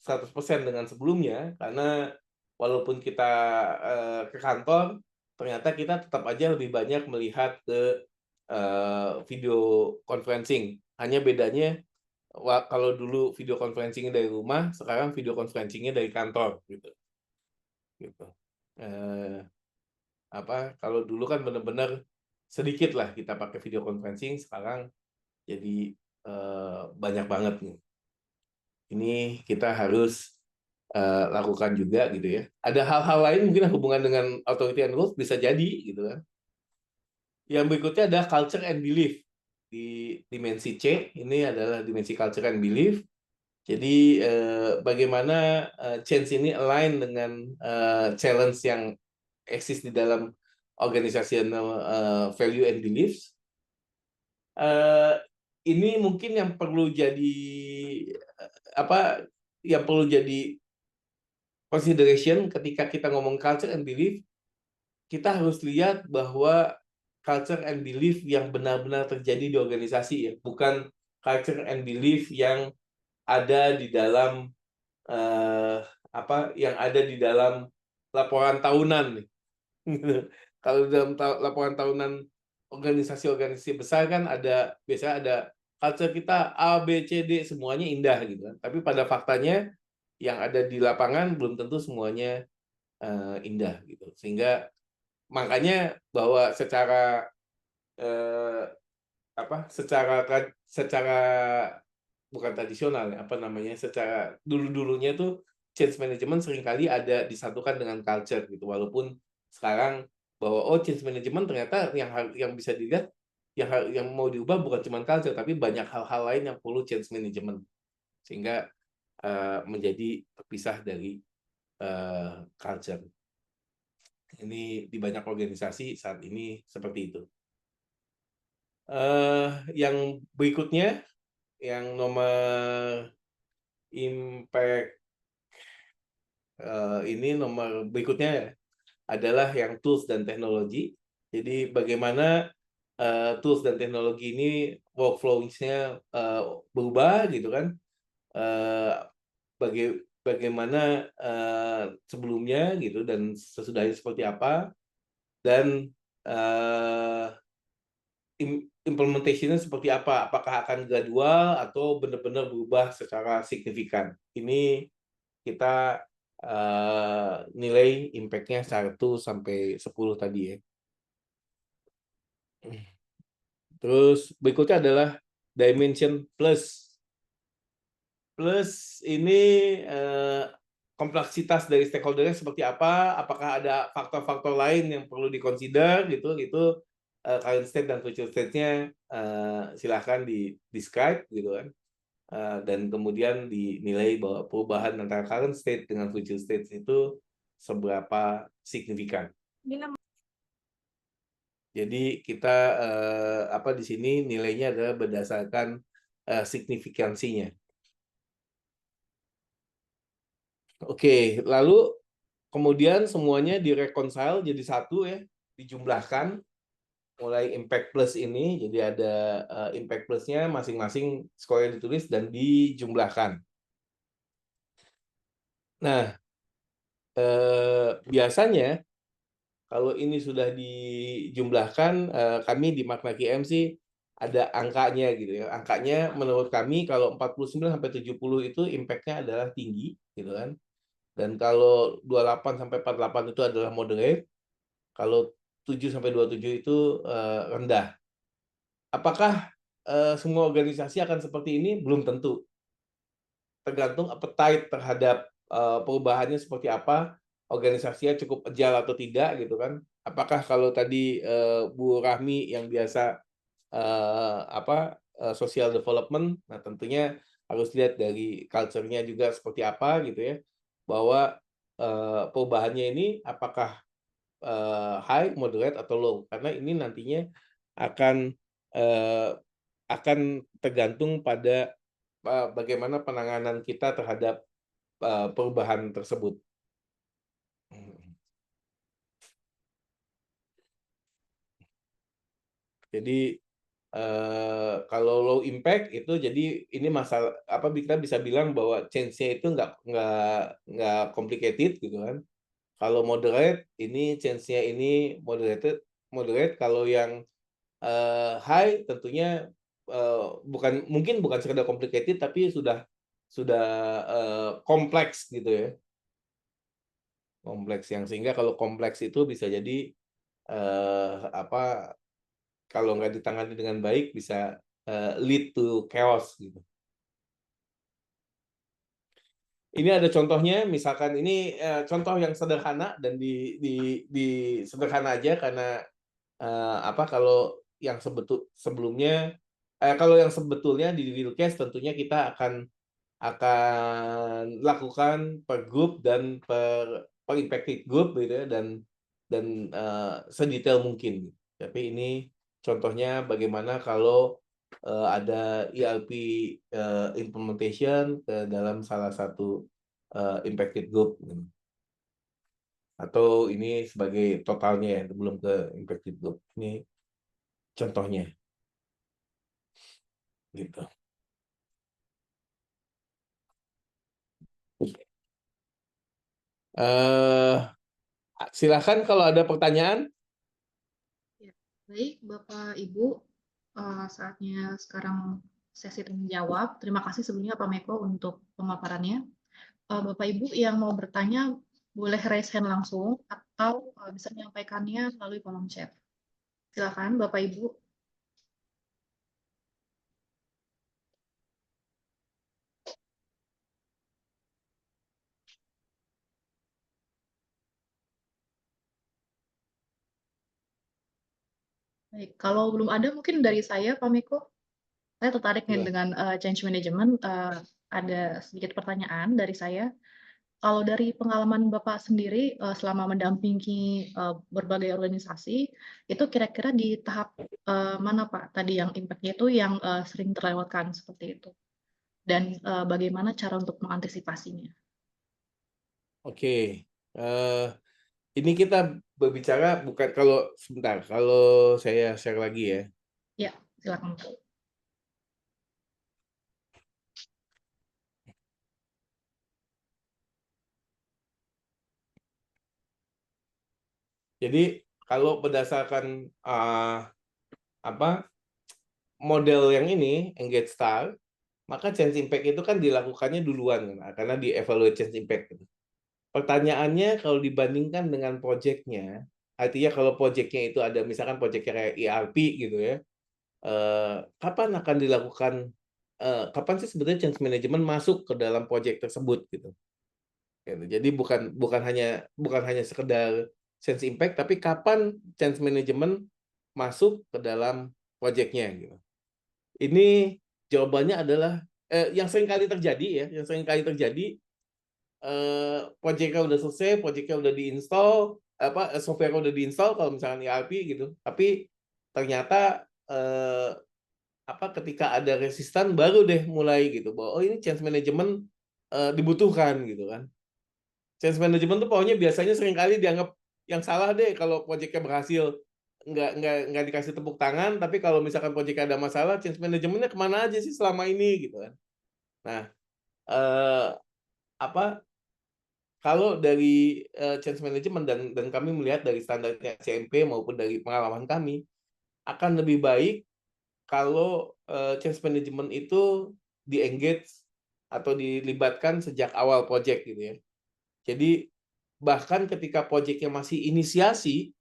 100% dengan sebelumnya, karena walaupun kita ke kantor ternyata kita tetap aja lebih banyak melihat ke video conferencing. Hanya bedanya kalau dulu video conferencing dari rumah, sekarang video conferencing dari kantor gitu. Kalau dulu kan benar-benar sedikit lah kita pakai video conferencing, sekarang jadi banyak banget nih. Ini kita harus lakukan juga gitu ya. Ada hal-hal lain mungkin hubungan dengan authority and rules bisa jadi gitu kan. Yang berikutnya ada culture and belief. Di dimensi C ini adalah dimensi culture and belief. Jadi bagaimana change ini align dengan challenge yang eksis di dalam organizational value and beliefs. Ini mungkin yang perlu jadi consideration ketika kita ngomong culture and belief. Kita harus lihat bahwa culture and belief yang benar-benar terjadi di organisasi ya, bukan culture and belief yang ada di dalam laporan tahunan. Kalau dalam laporan tahunan organisasi-organisasi besar kan biasanya ada culture kita A, B, C, D semuanya indah gitu kan. Tapi pada faktanya yang ada di lapangan belum tentu semuanya indah gitu. Sehingga makanya bahwa secara bukan tradisional ya, secara dulu-dulunya tuh change management seringkali ada disatukan dengan culture gitu, walaupun sekarang bahwa change management ternyata yang bisa dilihat yang mau diubah bukan cuma culture tapi banyak hal-hal lain yang perlu change management, sehingga menjadi terpisah dari culture. Ini di banyak organisasi saat ini seperti itu. Yang berikutnya, yang nomor impact ini nomor berikutnya adalah yang tools dan teknologi. Jadi bagaimana tools dan teknologi ini workflow-nya berubah gitu kan. Bagaimana sebelumnya gitu dan sesudahnya seperti apa, dan implementation-nya seperti apa, apakah akan gradual atau benar-benar berubah secara signifikan. Ini kita nilai impact-nya 1 sampai 10 tadi ya. Terus berikutnya adalah dimension plus. Plus ini kompleksitas dari stakeholder-nya seperti apa, apakah ada faktor-faktor lain yang perlu dikonsider gitu, itu current state dan future state-nya silahkan di-describe gitu kan. Dan kemudian dinilai bahwa perubahan antara current state dengan future state itu seberapa signifikan. Jadi kita di sini nilainya adalah berdasarkan signifikansinya. Oke, lalu kemudian semuanya direconcile jadi satu ya, dijumlahkan. Mulai impact plus ini, jadi ada impact plusnya masing-masing score ditulis dan dijumlahkan. Nah, biasanya kalau ini sudah dijumlahkan, kami di Makna QM sih ada angkanya gitu ya. Angkanya menurut kami kalau 49 sampai 70 itu impact-nya adalah tinggi gitu kan. Dan kalau 28 sampai 48 itu adalah moderate. Kalau 7 sampai 27 itu rendah. Apakah semua organisasi akan seperti ini? Belum tentu. Tergantung appetite terhadap perubahannya seperti apa, organisasinya cukup agile atau tidak gitu kan. Apakah kalau tadi Bu Rahmi yang biasa social development, nah tentunya harus lihat dari culture-nya juga seperti apa gitu ya, bahwa perubahannya ini apakah high, moderate atau low, karena ini nantinya akan tergantung pada bagaimana penanganan kita terhadap perubahan tersebut. Jadi kalau low impact itu jadi ini masalah kita bisa bilang bahwa change-nya itu nggak complicated gitu kan. Kalau moderate ini change-nya ini moderate. Kalau yang high tentunya mungkin bukan sekedar complicated tapi sudah kompleks gitu ya. Kompleks yang sehingga kalau kompleks itu bisa jadi kalau nggak ditangani dengan baik bisa lead to chaos gitu. Ini ada contohnya, misalkan ini contoh yang sederhana dan di sederhana aja karena kalau yang sebelumnya kalau yang sebetulnya di real case tentunya kita akan lakukan per group dan per impacted group gitu ya, dan sedetail mungkin. Tapi ini contohnya bagaimana kalau ada ERP implementation ke dalam salah satu impacted group. Atau ini sebagai totalnya ya, belum ke impacted group. Ini contohnya. Gitu. Silakan kalau ada pertanyaan. Ya, baik, Bapak Ibu, saatnya sekarang sesi tanya jawab. Terima kasih sebelumnya Pak Meko untuk pemaparannya. Bapak Ibu yang mau bertanya boleh raise hand langsung atau bisa menyampaikannya melalui kolom chat. Silakan Bapak Ibu. Baik, kalau belum ada mungkin dari saya Pak Meko. Saya tertarik nih dengan change management. Ada sedikit pertanyaan dari saya. Kalau dari pengalaman Bapak sendiri selama mendampingi berbagai organisasi, itu kira-kira di tahap mana Pak tadi yang impact-nya itu yang sering terlewatkan seperti itu? Dan bagaimana cara untuk mengantisipasinya? Oke. Ini kita berbicara bukan sebentar, kalau saya share lagi ya. Ya, silakan. Jadi kalau berdasarkan model yang ini, Engage Star, maka change impact itu kan dilakukannya duluan kan, karena di-evaluate change impact. Pertanyaannya kalau dibandingkan dengan project-nya, artinya kalau project-nya itu ada misalkan project kayak ERP gitu ya, kapan akan dilakukan, kapan sih sebetulnya change management masuk ke dalam project tersebut gitu. Jadi bukan hanya sekedar change impact, tapi kapan change management masuk ke dalam project-nya gitu. Ini jawabannya adalah yang sering kali terjadi project-nya udah selesai, project-nya udah diinstal, software udah diinstal kalau misalkan ERP gitu. Tapi ternyata ketika ada resistan baru deh mulai gitu bahwa ini change management dibutuhkan gitu kan. Change management tuh pokoknya biasanya sering kali dianggap yang salah deh kalau project-nya berhasil, nggak dikasih tepuk tangan, tapi kalau misalkan project ada masalah, change manajemennya kemana aja sih selama ini gitu kan. Nah, kalau dari change management dan kami melihat dari standarnya CMP maupun dari pengalaman kami, akan lebih baik kalau change management itu di-engage atau dilibatkan sejak awal project gitu ya. Jadi bahkan ketika project-nya masih inisiasi,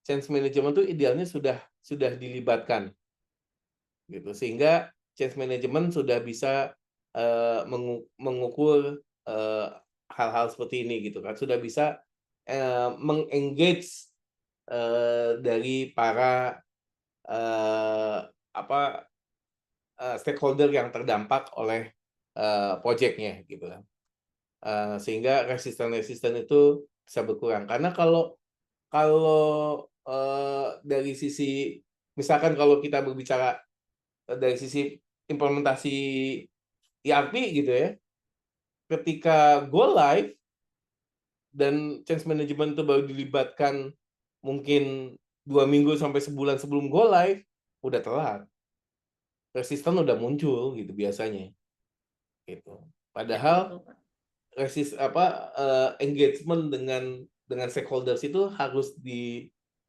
change management itu idealnya sudah dilibatkan gitu, sehingga change management sudah bisa mengukur hal-hal seperti ini gitu kan, sudah bisa mengengage dari para stakeholder yang terdampak oleh project-nya gitu kan. Sehingga resisten itu bisa berkurang. Karena kalau dari sisi, misalkan kalau kita berbicara dari sisi implementasi ERP gitu ya, ketika go live dan change management itu baru dilibatkan mungkin 2 minggu sampai sebulan sebelum go live, udah telat. Resisten udah muncul gitu biasanya. Gitu. Padahal engagement dengan stakeholders itu harus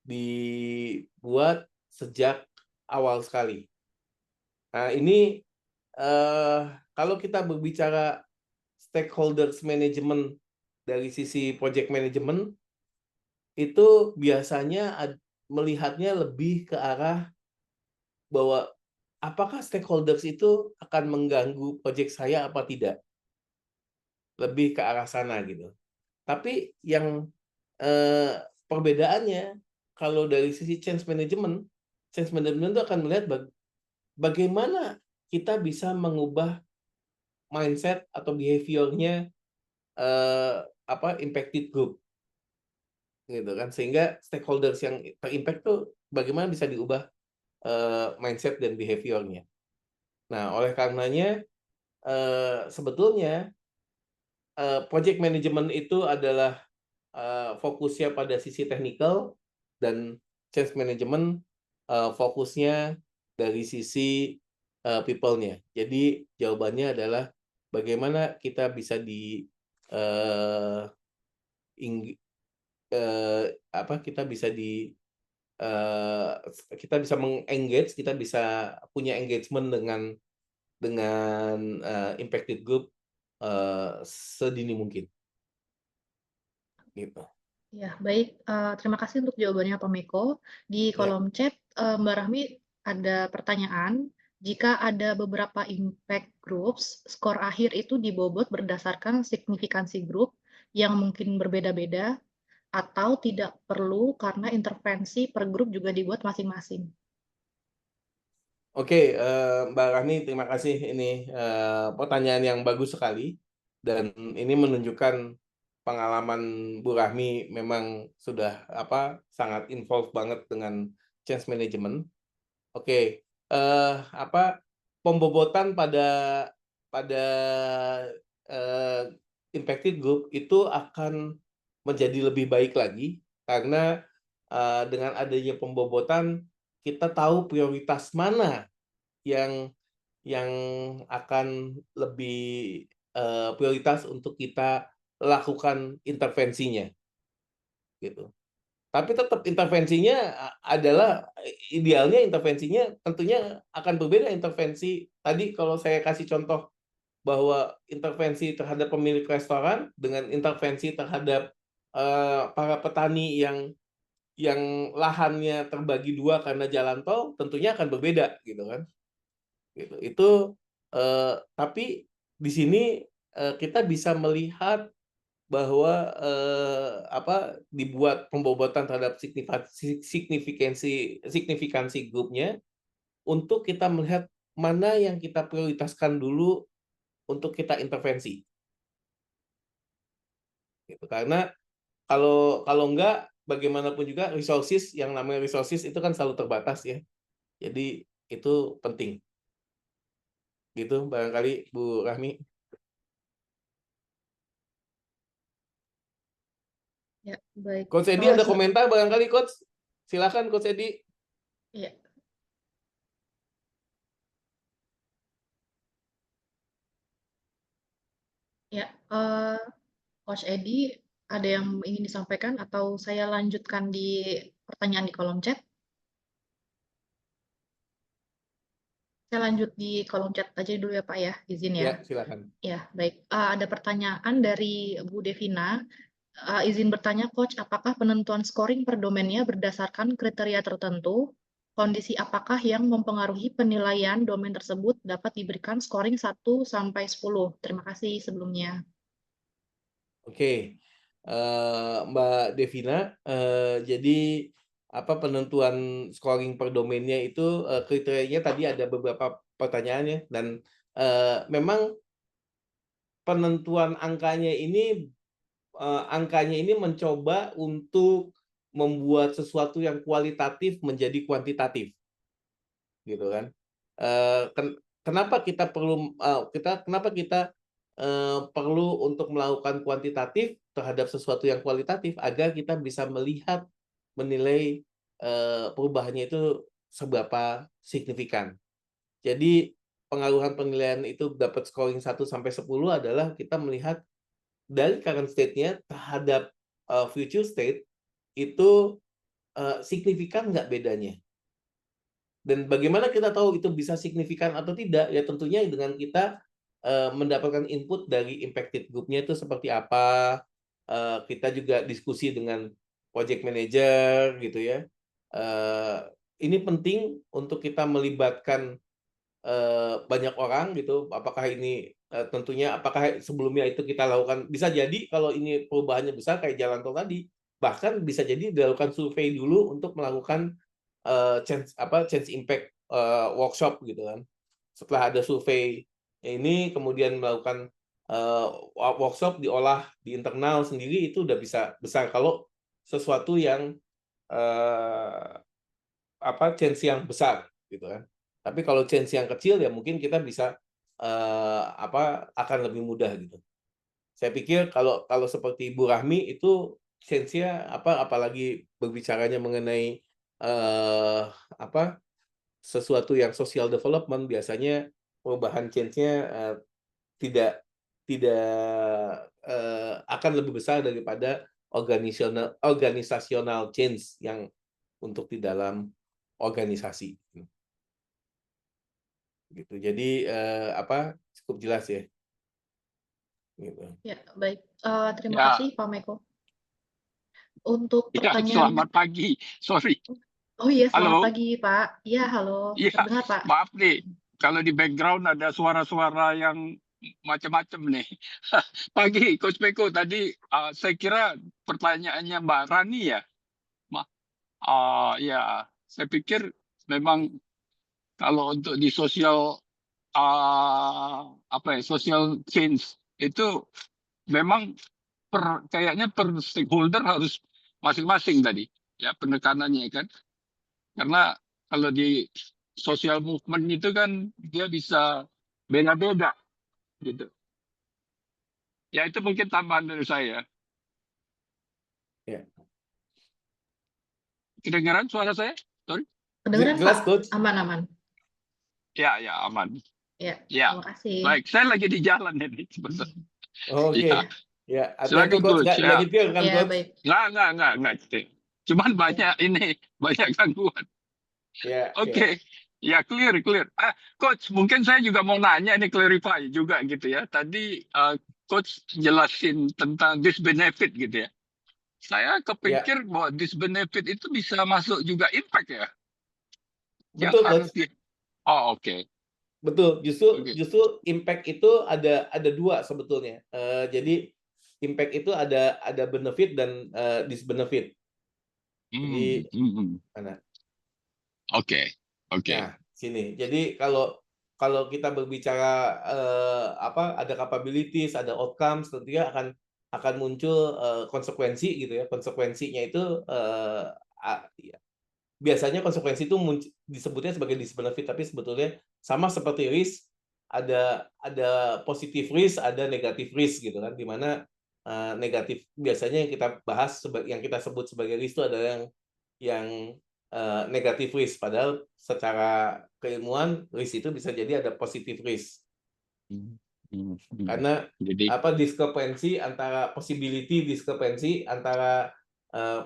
dibuat sejak awal sekali. Nah, ini kalau kita berbicara stakeholders management dari sisi project management, itu biasanya melihatnya lebih ke arah bahwa apakah stakeholders itu akan mengganggu project saya apa tidak. Lebih ke arah sana gitu. Tapi yang perbedaannya, kalau dari sisi change management itu akan melihat bagaimana kita bisa mengubah mindset atau behavior-nya impacted group gitu kan, sehingga stakeholders yang terimpact tuh bagaimana bisa diubah mindset dan behavior-nya. Nah, oleh karenanya sebetulnya project management itu adalah fokusnya pada sisi technical, dan change management fokusnya dari sisi people-nya. Jadi jawabannya adalah bagaimana kita bisa kita bisa mengengage, kita bisa punya engagement dengan impacted group sedini mungkin. Gitu. Ya, baik. Terima kasih untuk jawabannya Pak Meko. Di kolom chat, Mbak Rahmi ada pertanyaan. Jika ada beberapa impact groups, skor akhir itu dibobot berdasarkan signifikansi grup yang mungkin berbeda-beda, atau tidak perlu karena intervensi per grup juga dibuat masing-masing. Oke, Mbak Rahmi, terima kasih. Ini pertanyaan yang bagus sekali, dan ini menunjukkan pengalaman Bu Rahmi memang sudah sangat involved banget dengan change management. Oke, pembobotan pada impacted group itu akan menjadi lebih baik lagi karena dengan adanya pembobotan kita tahu prioritas mana yang akan lebih prioritas untuk kita lakukan intervensinya gitu. Tapi tetap intervensinya adalah idealnya intervensinya tentunya akan berbeda intervensi tadi kalau saya kasih contoh bahwa intervensi terhadap pemilik restoran dengan intervensi terhadap para petani yang lahannya terbagi dua karena jalan tol tentunya akan berbeda gitu kan. Gitu. Itu tapi di sini kita bisa melihat bahwa dibuat pembobotan terhadap signifikansi grupnya untuk kita melihat mana yang kita prioritaskan dulu untuk kita intervensi. Gitu. Karena kalau enggak bagaimanapun juga yang namanya resources itu kan selalu terbatas ya. Jadi itu penting. Gitu barangkali Bu Rahmi. Ya, baik. Coach Edi ada komentar barangkali Coach? Silakan Coach Edi. Ya. Ya, Coach Edi ada yang ingin disampaikan atau saya lanjutkan di pertanyaan di kolom chat? Saya lanjut di kolom chat aja dulu ya Pak ya, izin ya. Ya, silakan. Ya, baik. Ada pertanyaan dari Bu Devina. Izin bertanya, Coach, apakah penentuan scoring per domainnya berdasarkan kriteria tertentu? Kondisi apakah yang mempengaruhi penilaian domain tersebut dapat diberikan scoring 1 sampai 10? Terima kasih sebelumnya. Oke, Mbak Devina, jadi apa penentuan scoring per domainnya itu kriterianya tadi ada beberapa pertanyaannya dan memang penentuan angkanya ini mencoba untuk membuat sesuatu yang kualitatif menjadi kuantitatif, gitu kan? Kenapa kita perlu perlu untuk melakukan kuantitatif terhadap sesuatu yang kualitatif agar kita bisa menilai perubahannya itu seberapa signifikan. Jadi pengaruhan penilaian itu dapat scoring 1 sampai 10 adalah kita melihat dari current state-nya terhadap future state itu signifikan nggak bedanya. Dan bagaimana kita tahu itu bisa signifikan atau tidak? Ya tentunya dengan kita mendapatkan input dari impacted group-nya itu seperti apa. Kita juga diskusi dengan project manager gitu ya. Ini penting untuk kita melibatkan banyak orang gitu. Apakah ini tentunya apakah sebelumnya itu kita lakukan, bisa jadi kalau ini perubahannya besar kayak jalan tol tadi, bahkan bisa jadi dilakukan survei dulu untuk melakukan change impact workshop gitu kan. Setelah ada survei ini kemudian melakukan workshop diolah di internal sendiri, itu udah bisa besar kalau sesuatu yang change yang besar gitu kan. Tapi kalau change yang kecil ya mungkin kita bisa akan lebih mudah gitu. Saya pikir kalau seperti Bu Rahmi itu change-nya apalagi berbicaranya mengenai sesuatu yang social development, biasanya perubahan change-nya tidak akan lebih besar daripada organisasional change yang untuk di dalam organisasi. Gitu. Jadi cukup jelas ya. Gitu. Ya, baik. Terima Ya. kasih Pak Meko. Untuk Ya, pertanyaan. selamat pagi. Sorry. Oh iya, selamat Halo. pagi Pak. Iya, halo. Iya, Terdengar Pak. maaf nih, kalau di background ada suara-suara yang macam-macam nih. Pagi, Coach Meko, tadi saya kira pertanyaannya Mbak Rani ya. Ya, saya pikir memang kalau untuk di social social change itu memang kayaknya per stakeholder harus masing-masing tadi ya penekanannya kan. Karena kalau di social movement itu kan dia bisa beda-beda gitu. Ya itu mungkin tambahan dari saya. Ya. Kedengaran suara saya? Sorry. Kedengeran Jelas, Pak? Coach? Aman-aman. Ya, aman. Ya, Ya, terima kasih. baik. Saya lagi di jalan ini sebentar. Oke. Ya, Ya, hati-hati silakan Coach. Coach. Nggak Ya, nyetir kan, Ya, Coach? baik. nggak. Cuman banyak banyak gangguan. Ya, ya. Oke. Ya, clear. Coach, mungkin saya juga mau nanya ini clarify juga gitu ya. Tadi Coach jelasin tentang this benefit gitu ya. Saya Ya, kepikir bahwa this benefit itu bisa masuk juga impact ya. Yang betul, harus Coach. Oh, oke. Betul. Oke. Justru impact itu ada dua sebetulnya. Jadi impact itu ada benefit dan disbenefit. Jadi mana? Oke. Nah, sini. Jadi kalau kita berbicara ada capabilities, ada outcomes, tentunya akan muncul konsekuensi gitu ya. Konsekuensinya itu biasanya konsekuensi itu disebutnya sebagai disbenefit, tapi sebetulnya sama seperti risk, ada positive risk, ada negative risk gitu kan, di mana negatif biasanya yang kita bahas yang kita sebut sebagai risk itu adalah yang negative risk, padahal secara keilmuan risk itu bisa jadi ada positive risk. Karena Jadi diskrepensi antara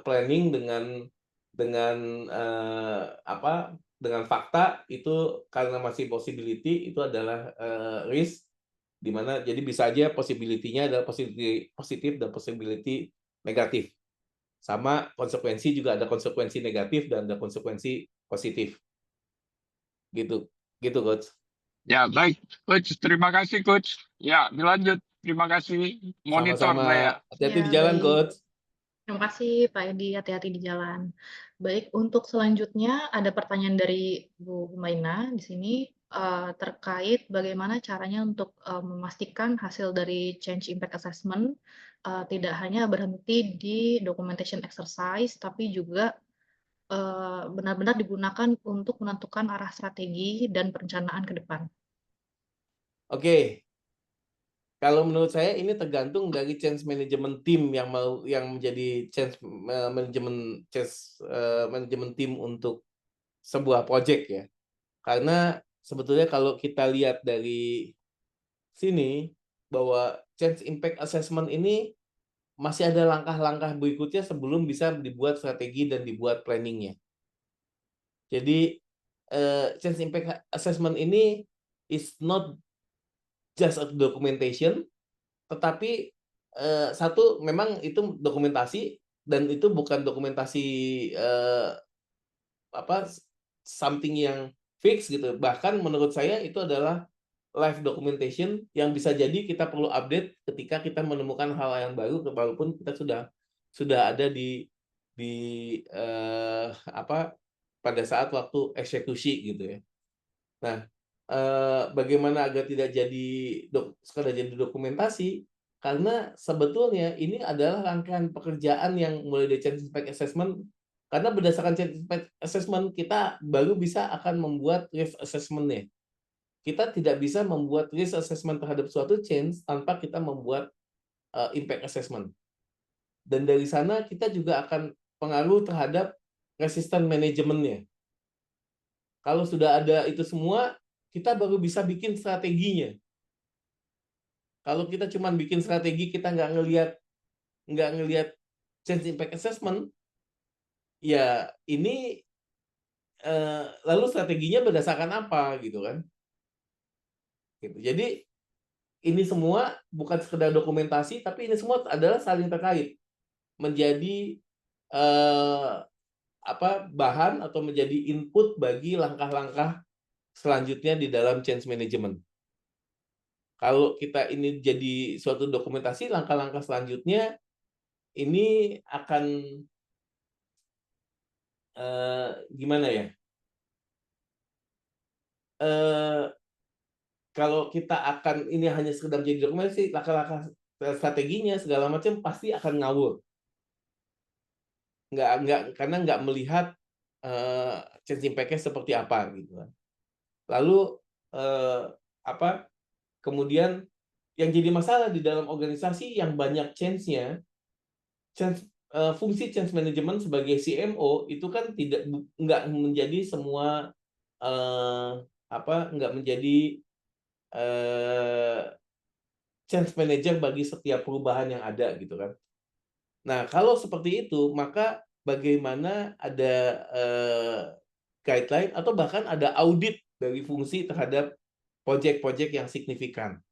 planning dengan fakta itu karena masih possibility itu adalah risk, di mana jadi bisa aja possibility-nya adalah positif dan possibility negatif. Sama konsekuensi juga ada konsekuensi negatif dan ada konsekuensi positif. Gitu Coach. ya baik, Coach. Terima kasih, Coach. Ya, dilanjut. Terima kasih. Monitor Sama-sama. saya. Hati-hati Ya, di jalan, baik. Coach. Terima kasih Pak Edi, hati-hati di jalan. Baik, untuk selanjutnya ada pertanyaan dari Bu Humaina di sini terkait bagaimana caranya untuk memastikan hasil dari change impact assessment tidak hanya berhenti di documentation exercise, tapi juga benar-benar digunakan untuk menentukan arah strategi dan perencanaan ke depan. Oke. Kalau menurut saya ini tergantung dari change management team yang menjadi change management team untuk sebuah project ya. Karena sebetulnya kalau kita lihat dari sini bahwa change impact assessment ini masih ada langkah-langkah berikutnya sebelum bisa dibuat strategi dan dibuat planningnya. Jadi change impact assessment ini is not just a documentation, tetapi satu memang itu dokumentasi dan itu bukan dokumentasi something yang fix gitu. Bahkan menurut saya itu adalah live documentation yang bisa jadi kita perlu update ketika kita menemukan hal yang baru, walaupun kita sudah ada di pada saat waktu eksekusi gitu ya. Nah, bagaimana agar tidak sekadar jadi dokumentasi? Karena sebetulnya ini adalah rangkaian pekerjaan yang mulai dari change impact assessment. Karena berdasarkan change impact assessment kita baru bisa akan membuat risk assessment-nya. Kita tidak bisa membuat risk assessment terhadap suatu change tanpa kita membuat impact assessment. Dan dari sana kita juga akan pengaruh terhadap resistance management-nya. Kalau sudah ada itu semua, kita baru bisa bikin strateginya. Kalau kita cuma bikin strategi, kita nggak ngelihat change impact assessment, ya ini lalu strateginya berdasarkan apa gitu kan? Gitu. Jadi ini semua bukan sekedar dokumentasi, tapi ini semua adalah saling terkait, menjadi bahan atau menjadi input bagi langkah-langkah selanjutnya di dalam change management. Kalau kita ini jadi suatu dokumentasi, langkah-langkah selanjutnya ini akan gimana ya? Kalau kita akan ini hanya sekedar jadi dokumentasi, langkah-langkah strateginya segala macam pasti akan ngawur. Karena nggak melihat change impact-nya seperti apa gitu kan. Lalu kemudian yang jadi masalah di dalam organisasi yang banyak change-nya, fungsi change management sebagai CMO itu kan nggak menjadi semua nggak menjadi change manager bagi setiap perubahan yang ada gitu kan. Nah, kalau seperti itu, maka bagaimana ada guideline atau bahkan ada audit dari fungsi terhadap proyek-proyek yang signifikan.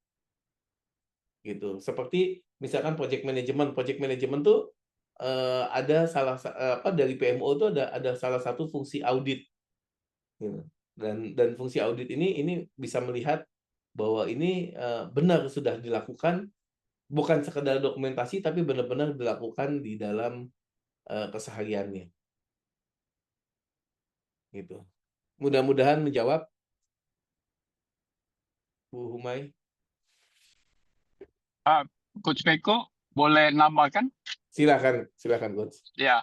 Gitu. Seperti misalkan project management tuh ada dari PMO itu ada salah satu fungsi audit. Gitu. Dan fungsi audit ini bisa melihat bahwa ini benar sudah dilakukan, bukan sekedar dokumentasi tapi benar-benar dilakukan di dalam kesehariannya. Gitu. Mudah-mudahan menjawab, Bu Humay. Coach Meko boleh nambahkan? Silakan Coach. Ya,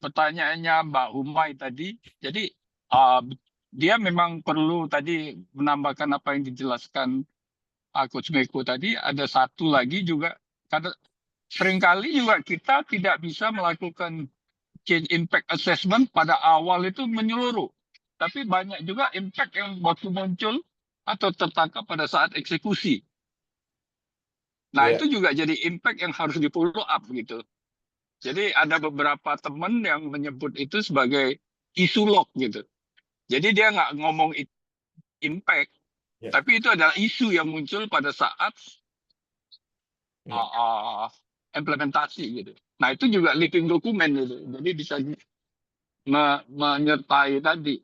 pertanyaannya Mbak Humay tadi. Jadi dia memang perlu tadi menambahkan apa yang dijelaskan Coach Meko tadi. Ada satu lagi juga, karena seringkali juga kita tidak bisa melakukan change impact assessment pada awal itu menyeluruh. Tapi banyak juga impact yang waktu muncul atau tertangkap pada saat eksekusi. Nah, itu juga jadi impact yang harus di follow up gitu. Jadi ada beberapa teman yang menyebut itu sebagai isu lock gitu. Jadi dia nggak ngomong impact, tapi itu adalah isu yang muncul pada saat implementasi gitu. Nah, itu juga living document gitu. Jadi bisa menyertai tadi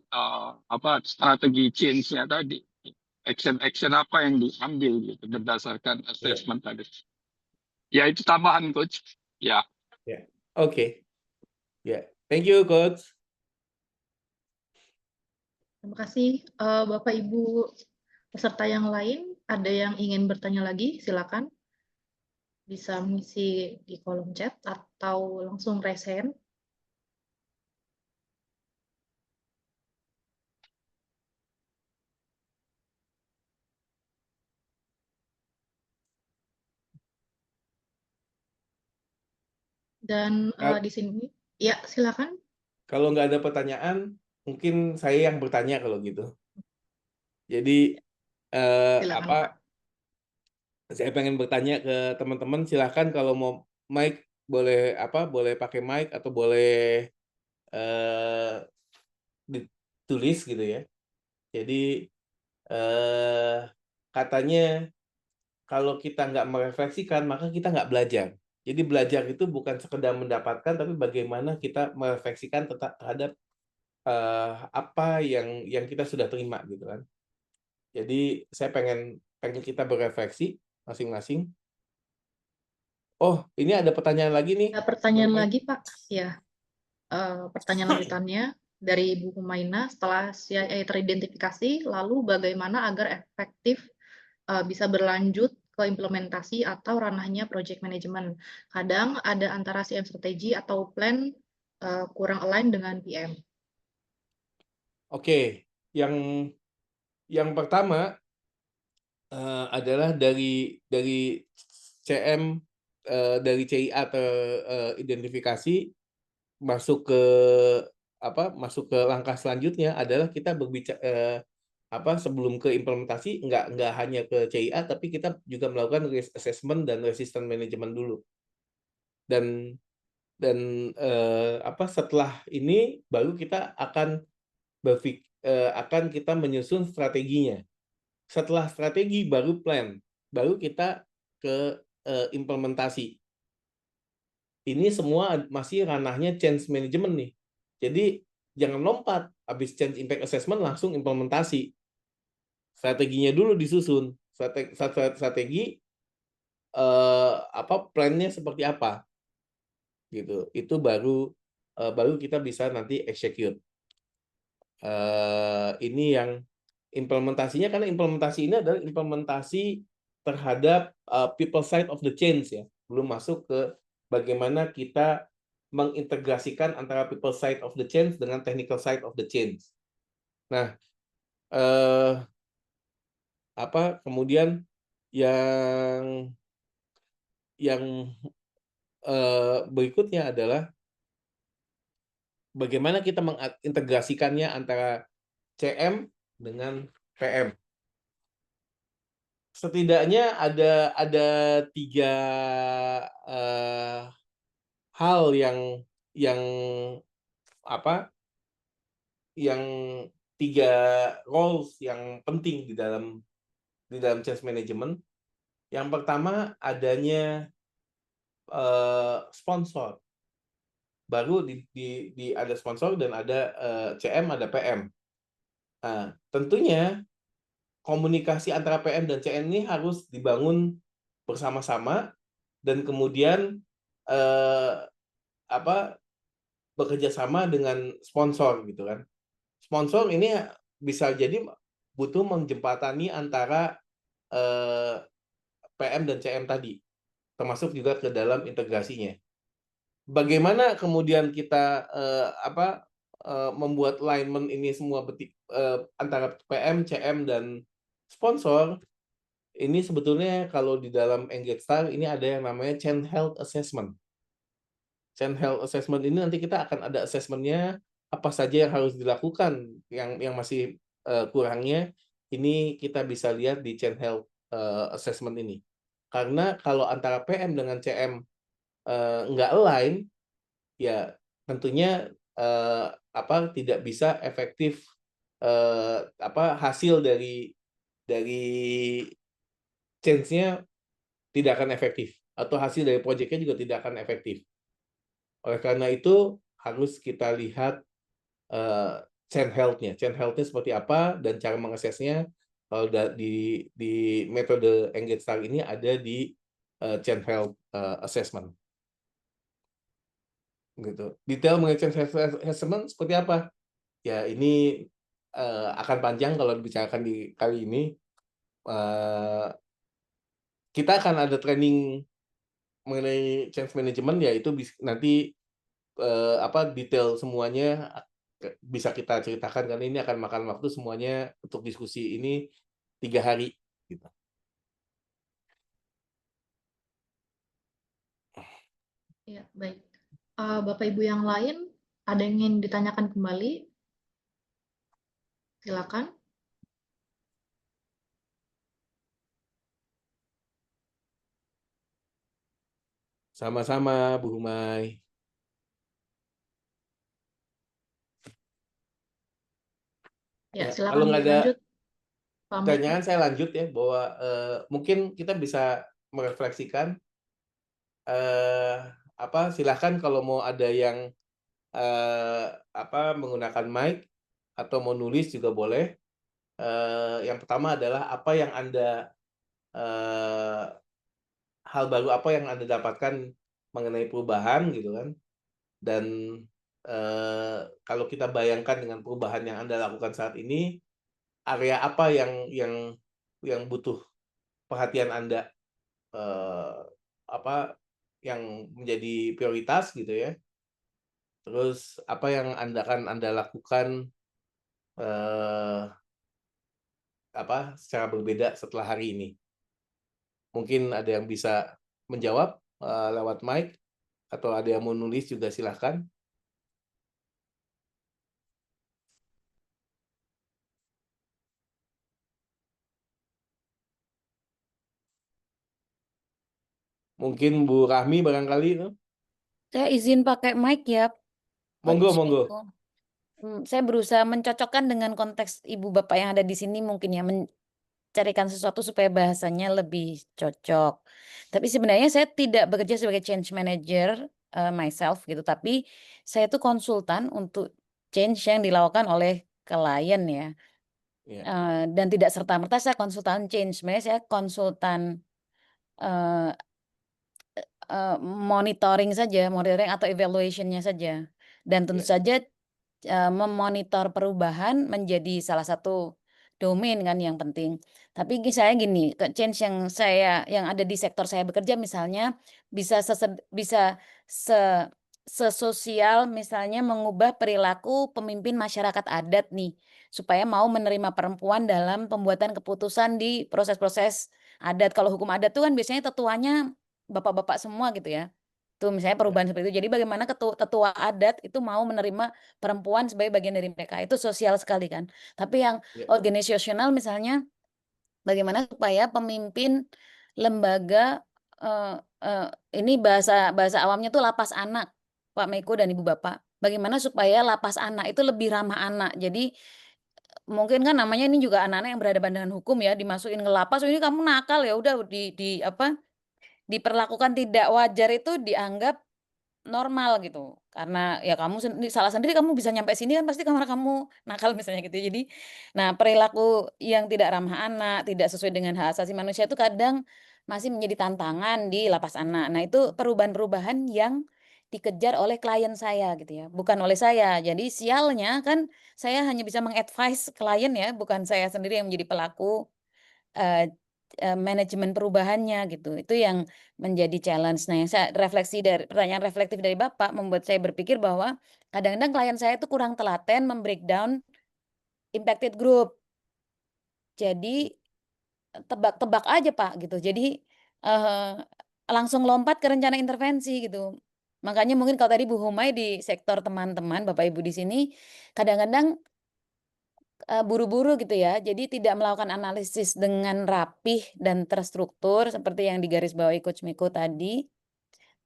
strategi change-nya tadi. Action apa yang diambil gitu berdasarkan assessment tadi. Ya, itu tambahan Coach. Ya. Oke. Thank you Coach. Terima kasih Bapak Ibu peserta yang lain. Ada yang ingin bertanya lagi? Silakan. Bisa mengisi di kolom chat atau langsung raise hand. Dan di sini, ya silakan. Kalau nggak ada pertanyaan, mungkin saya yang bertanya kalau gitu. Jadi Silakan, Pak. saya pengen bertanya ke teman-teman. Silakan kalau mau mic boleh pakai mic atau boleh ditulis gitu ya. Jadi katanya kalau kita nggak merefleksikan maka kita nggak belajar. Jadi belajar itu bukan sekedar mendapatkan, tapi bagaimana kita merefleksikan terhadap apa yang kita sudah terima gitu kan. Jadi saya pengen kita berefleksi masing-masing. Oh, ini ada pertanyaan lagi nih. Ada pertanyaan lagi Pak. Ya, pertanyaan lanjutannya dari Ibu Humaina, setelah CIA teridentifikasi, lalu bagaimana agar efektif bisa berlanjut ke implementasi atau ranahnya project management. Kadang ada antara CM strategi atau plan kurang align dengan PM. Oke, yang pertama adalah dari CM dari CIA teridentifikasi masuk ke langkah selanjutnya adalah kita berbicara sebelum ke implementasi nggak hanya ke CIA tapi kita juga melakukan risk assessment dan resistance management dulu. Dan setelah ini baru kita akan kita menyusun strateginya. Setelah strategi baru plan, baru kita ke implementasi. Ini semua masih ranahnya change management nih. Jadi jangan lompat habis change impact assessment langsung implementasi. Strateginya dulu disusun. Strategi plannya seperti apa. Gitu. Itu baru kita bisa nanti execute. Ini yang implementasinya, karena implementasi ini adalah implementasi terhadap people side of the change ya. Belum masuk ke bagaimana kita mengintegrasikan antara people side of the change dengan technical side of the change. Nah, kemudian yang berikutnya adalah bagaimana kita mengintegrasikannya antara CM dengan PM. Setidaknya ada 3 hal yang apa? Yang 3 roles yang penting di dalam change management. Yang pertama adanya sponsor. Baru ada sponsor dan ada CM, ada PM. Nah, tentunya komunikasi antara PM dan CM ini harus dibangun bersama-sama dan kemudian bekerja sama dengan sponsor gitu kan. Sponsor ini bisa jadi butuh menjembatani antara PM dan CM tadi, termasuk juga ke dalam integrasinya. Bagaimana kemudian kita membuat alignment ini semua antara PM, CM, dan sponsor, ini sebetulnya kalau di dalam Engage Star ini ada yang namanya Chain Health Assessment. Chain Health Assessment ini nanti kita akan ada assessment-nya, apa saja yang harus dilakukan, yang masih kurangnya, ini kita bisa lihat di Chain Health Assessment ini. Karena kalau antara PM dengan CM nggak align, ya tentunya tidak bisa efektif hasil dari change-nya tidak akan efektif, atau hasil dari project-nya juga tidak akan efektif. Oleh karena itu harus kita lihat chain health-nya. Chain health-nya seperti apa dan cara mengaksesnya. Kalau di metode Engage Star ini ada di chain health assessment. Gitu. Detail mengenai chain health assessment seperti apa? Ya ini akan panjang kalau dibicarakan di kali ini. Kita akan ada training mengenai change management, yaitu nanti detail semuanya bisa kita ceritakan, karena ini akan makan waktu semuanya untuk diskusi ini 3 hari. Gitu. Ya, baik. Bapak Ibu yang lain, ada yang ingin ditanyakan kembali? Silakan. Sama-sama, Bu Humay. Ya, Ya, silakan kalau nggak ada dilanjut, Pak Mike. pertanyaan, saya lanjut ya, bahwa mungkin kita bisa merefleksikan silahkan kalau mau ada yang menggunakan mic atau mau nulis juga boleh. Yang pertama adalah apa yang Anda hal baru apa yang Anda dapatkan mengenai perubahan gitu kan. Dan kalau kita bayangkan dengan perubahan yang Anda lakukan saat ini, area apa yang butuh perhatian Anda, yang menjadi prioritas gitu ya. Terus apa yang Anda lakukan secara berbeda setelah hari ini. Mungkin ada yang bisa menjawab lewat mic, atau ada yang mau nulis juga silahkan. Mungkin Bu Rahmi barangkali. Saya izin pakai mic ya, Pak Monggo, Kusmiko. monggo. Saya berusaha mencocokkan dengan konteks ibu bapak yang ada di sini, mungkin ya, mencarikan sesuatu supaya bahasanya lebih cocok. Tapi sebenarnya saya tidak bekerja sebagai change manager myself gitu, tapi saya itu konsultan untuk change yang dilakukan oleh klien ya. Ya. Dan tidak serta-merta saya konsultan change, sebenarnya saya konsultan monitoring atau evaluation-nya saja. Dan tentu Ya. saja memonitor perubahan menjadi salah satu domain kan yang penting. Tapi saya gini, change yang ada di sektor saya bekerja misalnya bisa sesosial misalnya mengubah perilaku pemimpin masyarakat adat nih supaya mau menerima perempuan dalam pembuatan keputusan di proses-proses adat. Kalau hukum adat tuh kan biasanya tetuanya bapak-bapak semua gitu ya. Tuh misalnya perubahan seperti itu. Jadi bagaimana tetua adat itu mau menerima perempuan sebagai bagian dari mereka. Itu sosial sekali kan. Tapi yang Ya. organisasional misalnya bagaimana supaya pemimpin lembaga ini bahasa awamnya tuh lapas anak, Pak Meko dan Ibu Bapak. Bagaimana supaya lapas anak itu lebih ramah anak. Jadi mungkin kan namanya ini juga anak-anak yang berhadapan dengan hukum ya, dimasukin ke lapas, "Oh, ini kamu nakal ya udah di apa, diperlakukan tidak wajar itu dianggap normal gitu. Karena ya kamu salah sendiri kamu bisa nyampe sini kan pasti karena kamu nakal misalnya gitu. Jadi, nah perilaku yang tidak ramah anak, tidak sesuai dengan hak asasi manusia itu kadang masih menjadi tantangan di lapas anak. Nah itu perubahan-perubahan yang dikejar oleh klien saya gitu ya, bukan oleh saya. Jadi sialnya kan saya hanya bisa mengadvise klien ya, bukan saya sendiri yang menjadi pelaku eee manajemen perubahannya gitu. Itu yang menjadi challenge. Nah, yang saya refleksi dari pertanyaan reflektif dari Bapak membuat saya berpikir bahwa kadang-kadang klien saya itu kurang telaten membreakdown impacted group. Jadi tebak-tebak aja, Pak, gitu. Jadi, eee, langsung lompat ke rencana intervensi gitu. Makanya mungkin kalau tadi Bu Humay di sektor teman-teman, Bapak Ibu di sini, kadang-kadang buru-buru gitu ya, jadi tidak melakukan analisis dengan rapih dan terstruktur seperti yang digarisbawahi Coach Miko tadi,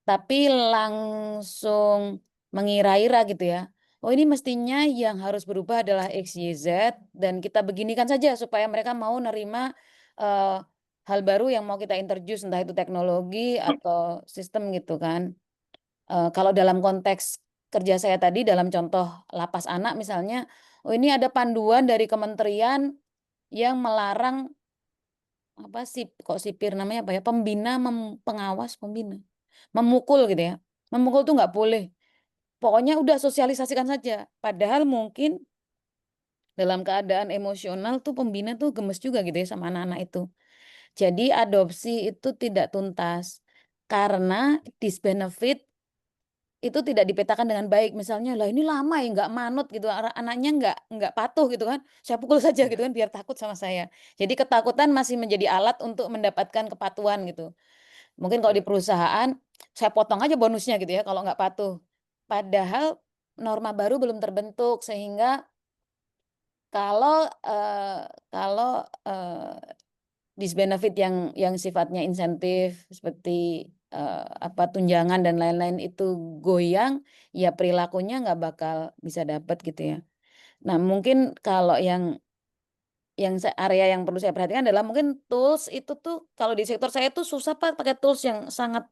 tapi langsung mengira-ira gitu ya. Oh ini mestinya yang harus berubah adalah X, Y, Z dan kita beginikan saja supaya mereka mau nerima eee, hal baru yang mau kita introduce entah itu teknologi atau sistem gitu kan. Kalau dalam konteks kerja saya tadi dalam contoh lapas anak misalnya, oh ini ada panduan dari kementerian yang melarang apa sih, kok sipir namanya apa ya, pembina pengawas pembina, memukul gitu ya, memukul tuh nggak boleh, pokoknya udah sosialisasikan saja. Padahal mungkin dalam keadaan emosional tuh pembina tuh gemes juga gitu ya sama anak-anak itu. Jadi adopsi itu tidak tuntas, karena disbenefit itu tidak dipetakan dengan baik. Misalnya, "Lah ini lama ya nggak manut gitu, anaknya nggak patuh," gitu kan, "saya pukul saja," gitu Ya. kan, biar takut sama saya. Jadi ketakutan masih menjadi alat untuk mendapatkan kepatuhan gitu. Mungkin kalau di Ya. perusahaan, saya potong aja bonusnya gitu ya kalau nggak patuh. Padahal norma baru belum terbentuk sehingga kalau, disbenefit yang sifatnya insentif seperti, apa, tunjangan dan lain-lain itu goyang, ya perilakunya nggak bakal bisa dapat gitu ya. Nah mungkin kalau area yang perlu saya perhatikan adalah mungkin tools itu tuh kalau di sektor saya tuh susah Pak pakai tools yang sangat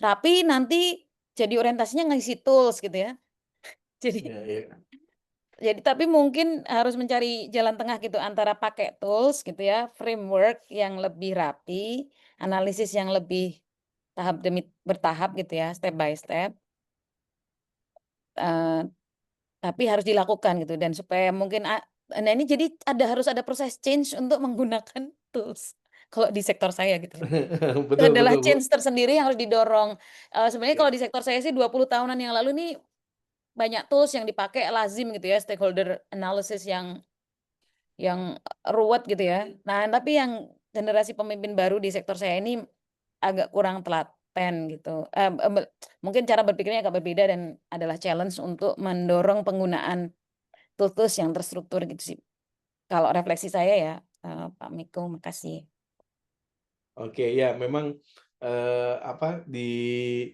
rapi, nanti jadi orientasinya ngisi tools gitu ya. Jadi Ya, ya. tapi mungkin harus mencari jalan tengah gitu antara pakai tools gitu ya, framework yang lebih rapi, analisis yang lebih tahap demi bertahap gitu ya, step by step, eee, tapi harus dilakukan gitu dan supaya mungkin nah ini jadi harus ada proses change untuk menggunakan tools, kalau di sektor saya gitu loh. Itu Betul, adalah betul, Bu. change tersendiri yang harus didorong. Sebenarnya kalau Ya. di sektor saya sih 20 tahunan yang lalu nih banyak tools yang dipakai lazim gitu ya, stakeholder analysis yang ruwet gitu ya. Nah, tapi yang generasi pemimpin baru di sektor saya ini agak kurang telaten gitu. Mungkin cara berpikirnya agak berbeda dan adalah challenge untuk mendorong penggunaan tools-tools yang terstruktur gitu sih. Kalau refleksi saya ya, Pak Miko, makasih. Oke, ya memang apa di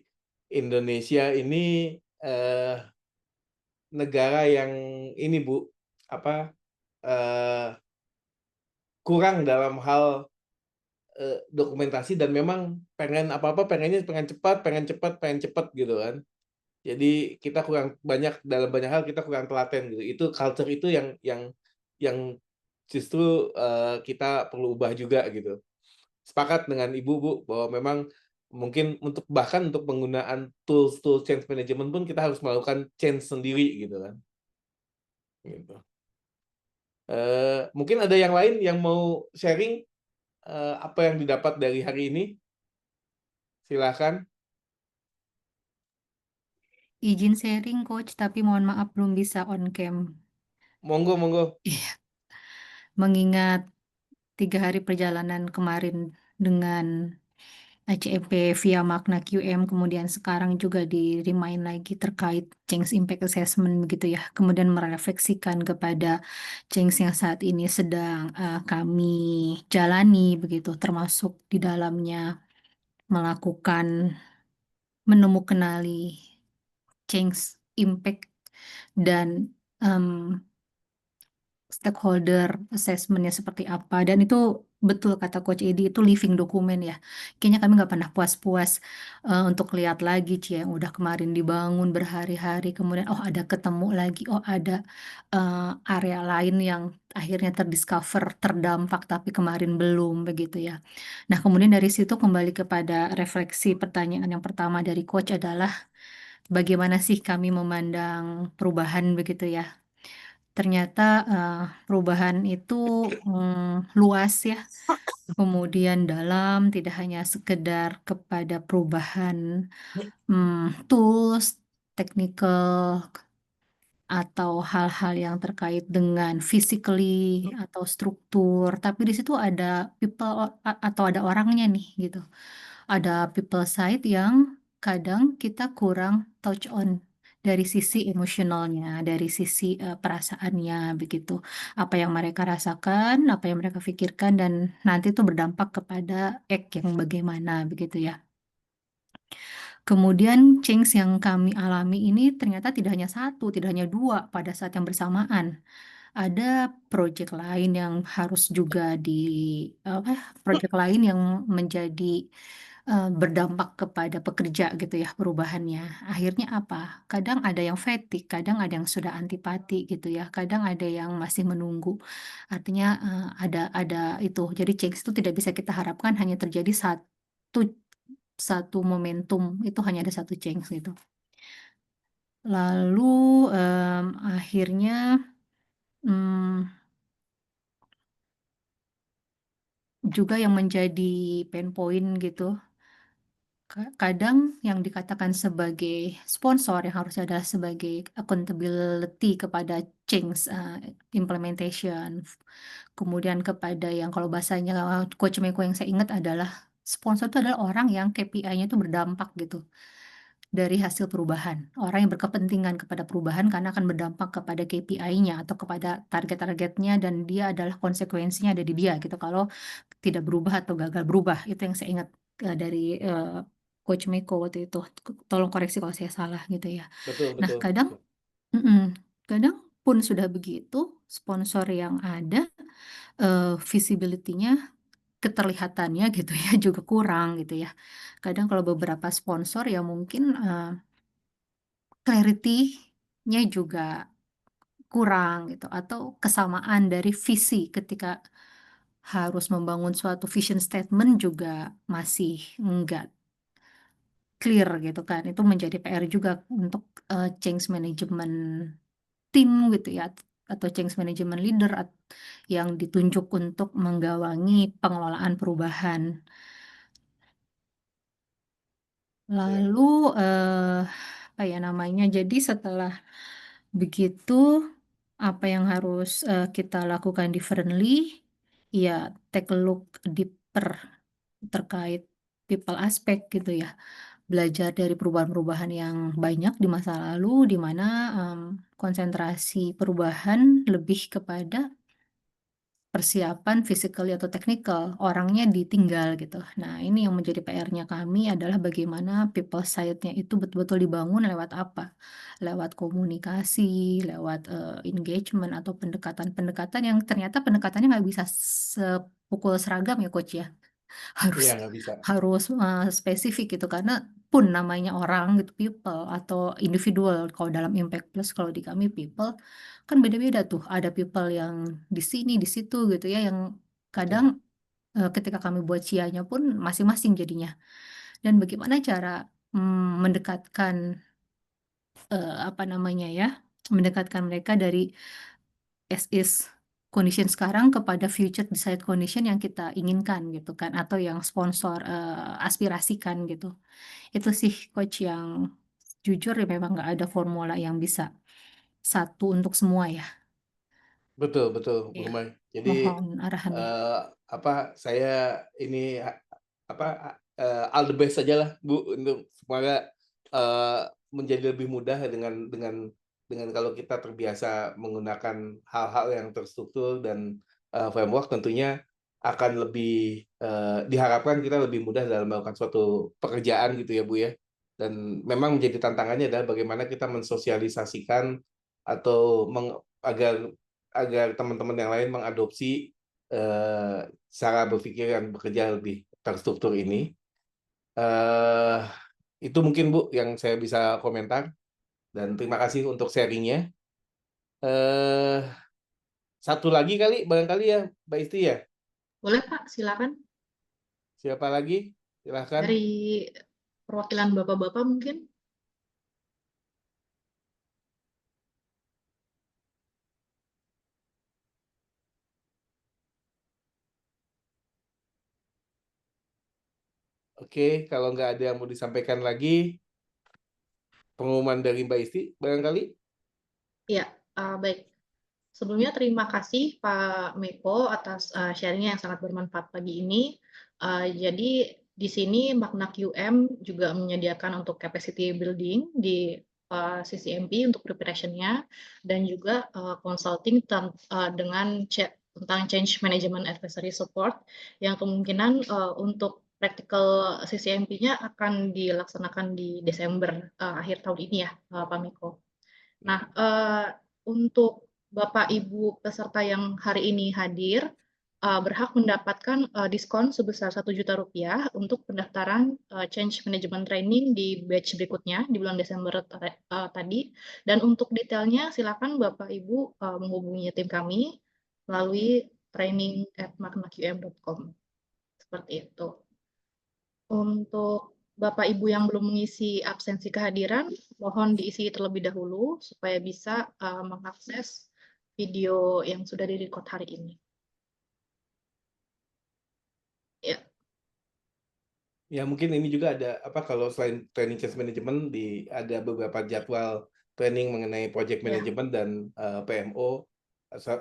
Indonesia ini negara yang ini Bu, apa kurang dalam hal dokumentasi dan memang pengen apa-apa pengen cepat, pengen cepat gitu kan. Jadi kita kurang banyak dalam banyak hal kita kurang telaten gitu. Itu culture itu yang justru kita perlu ubah juga gitu. Sepakat dengan Ibu, Bu, bahwa memang mungkin bahkan untuk penggunaan tools change management pun kita harus melakukan change sendiri gitu kan. Gitu. Mungkin ada yang lain yang mau sharing apa yang didapat dari hari ini? Silakan. Izin sharing Coach, tapi mohon maaf belum bisa on cam. Monggo. Iya. Mengingat 3 hari perjalanan kemarin dengan ACEP via makna QM, kemudian sekarang juga di remind lagi terkait change impact assessment begitu ya, kemudian merefleksikan kepada change yang saat ini sedang kami jalani begitu, termasuk di dalamnya melakukan menemukenali change impact dan stakeholder assessment-nya seperti apa. Dan itu betul kata Coach Edi, itu living dokumen ya. Kayaknya kami nggak pernah puas-puas untuk lihat lagi Cie, yang udah kemarin dibangun berhari-hari, kemudian oh ada ketemu lagi, oh ada area lain yang akhirnya terdiscover, terdampak, tapi kemarin belum begitu ya. Nah kemudian dari situ kembali kepada refleksi pertanyaan yang pertama dari Coach adalah bagaimana sih kami memandang perubahan begitu ya. Ternyata perubahan itu luas ya, kemudian dalam, tidak hanya sekedar kepada perubahan tools, technical, atau hal-hal yang terkait dengan physically atau struktur, tapi di situ ada people atau ada orangnya nih gitu. Ada people side yang kadang kita kurang touch on dari sisi emosionalnya, dari sisi perasaannya begitu. Apa yang mereka rasakan, apa yang mereka pikirkan, dan nanti itu berdampak kepada act yang bagaimana begitu ya. Kemudian change yang kami alami ini ternyata tidak hanya satu, tidak hanya dua pada saat yang bersamaan. Ada proyek lain yang harus juga proyek lain yang menjadi berdampak kepada pekerja gitu ya perubahannya. Akhirnya apa? Kadang ada yang fatigue, kadang ada yang sudah antipati gitu ya, kadang ada yang masih menunggu. Artinya ada itu. Jadi change itu tidak bisa kita harapkan hanya terjadi satu momentum, itu hanya ada satu change gitu. Lalu akhirnya juga yang menjadi pain point gitu. Kadang yang dikatakan sebagai sponsor yang harusnya adalah sebagai accountability kepada change implementation. Kemudian kepada yang kalau bahasanya Coach Meko yang saya ingat adalah sponsor itu adalah orang yang KPI-nya itu berdampak gitu dari hasil perubahan. Orang yang berkepentingan kepada perubahan karena akan berdampak kepada KPI-nya atau kepada target-targetnya, dan dia adalah konsekuensinya ada di dia gitu. Kalau tidak berubah atau gagal berubah, itu yang saya ingat dari Coach Meko waktu itu. Tolong koreksi kalau saya salah gitu ya. Betul, Nah, betul. kadang pun sudah begitu, sponsor yang ada visibility-nya, keterlihatannya gitu ya juga kurang gitu ya. Kadang kalau beberapa sponsor ya mungkin clarity-nya juga kurang gitu, atau kesamaan dari visi ketika harus membangun suatu vision statement juga masih enggak clear gitu kan. Itu menjadi PR juga untuk change management tim gitu ya, atau change management leader yang ditunjuk untuk menggawangi pengelolaan perubahan. Lalu apa ya namanya, jadi setelah begitu apa yang harus kita lakukan differently, ya take a look deeper terkait people aspect gitu ya. Belajar dari perubahan-perubahan yang banyak di masa lalu, di mana konsentrasi perubahan lebih kepada persiapan physically atau technical, orangnya ditinggal gitu. Nah, ini yang menjadi PR-nya kami adalah bagaimana people side-nya itu betul-betul dibangun lewat apa? Lewat komunikasi, lewat engagement atau pendekatan-pendekatan yang ternyata pendekatannya nggak bisa sepukul seragam ya Coach ya. Iya, Harus nggak bisa. spesifik gitu, karena pun namanya orang gitu, people atau individual. Kalau dalam Impact Plus, kalau di kami people kan beda-beda tuh, ada people yang di sini di situ gitu ya, yang kadang ketika kami buat sianya pun masing-masing jadinya. Dan bagaimana cara mendekatkan apa namanya ya, mendekatkan mereka dari as is condition sekarang kepada future desired condition yang kita inginkan gitu kan, atau yang sponsor aspirasikan gitu. Itu sih Coach yang jujur ya memang nggak ada formula yang bisa satu untuk semua ya. Betul, betul, Bu Ya, Rumai. Jadi mohon arahannya. saya ini all the best saja lah Bu, untuk semoga menjadi lebih mudah dengan kalau kita terbiasa menggunakan hal-hal yang terstruktur dan framework, tentunya akan lebih diharapkan kita lebih mudah dalam melakukan suatu pekerjaan gitu ya Bu ya. Dan memang menjadi tantangannya adalah bagaimana kita mensosialisasikan atau agar teman-teman yang lain mengadopsi cara berpikir dan bekerja lebih terstruktur ini. Itu mungkin Bu yang saya bisa komentar, dan terima kasih untuk sharingnya. Satu lagi kali barangkali ya Mbak Isti ya. Boleh Pak, silakan. Siapa lagi? Silakan. Dari perwakilan Bapak-Bapak mungkin. Oke, kalau nggak ada yang mau disampaikan lagi, pengumuman dari Mbak Isti barangkali. Ya, baik. Sebelumnya terima kasih Pak Meko atas sharingnya yang sangat bermanfaat pagi ini. Jadi di sini Magna QM juga menyediakan untuk capacity building di CCMP untuk preparation-nya, dan juga consulting dengan tentang change management advisory support yang kemungkinan untuk practical CCMP-nya akan dilaksanakan di Desember akhir tahun ini ya Pak Meko. Nah, untuk Bapak Ibu peserta yang hari ini hadir, berhak mendapatkan diskon sebesar Rp1.000.000 untuk pendaftaran Change Management Training di batch berikutnya di bulan Desember tadi. Dan untuk detailnya silakan Bapak Ibu menghubungi tim kami melalui training@magnaqm.com. Seperti itu. Untuk Bapak Ibu yang belum mengisi absensi kehadiran, mohon diisi terlebih dahulu supaya bisa mengakses video yang sudah direkod hari ini. Ya. Ya mungkin ini juga ada kalau selain training change management ada beberapa jadwal training mengenai project management dan PMO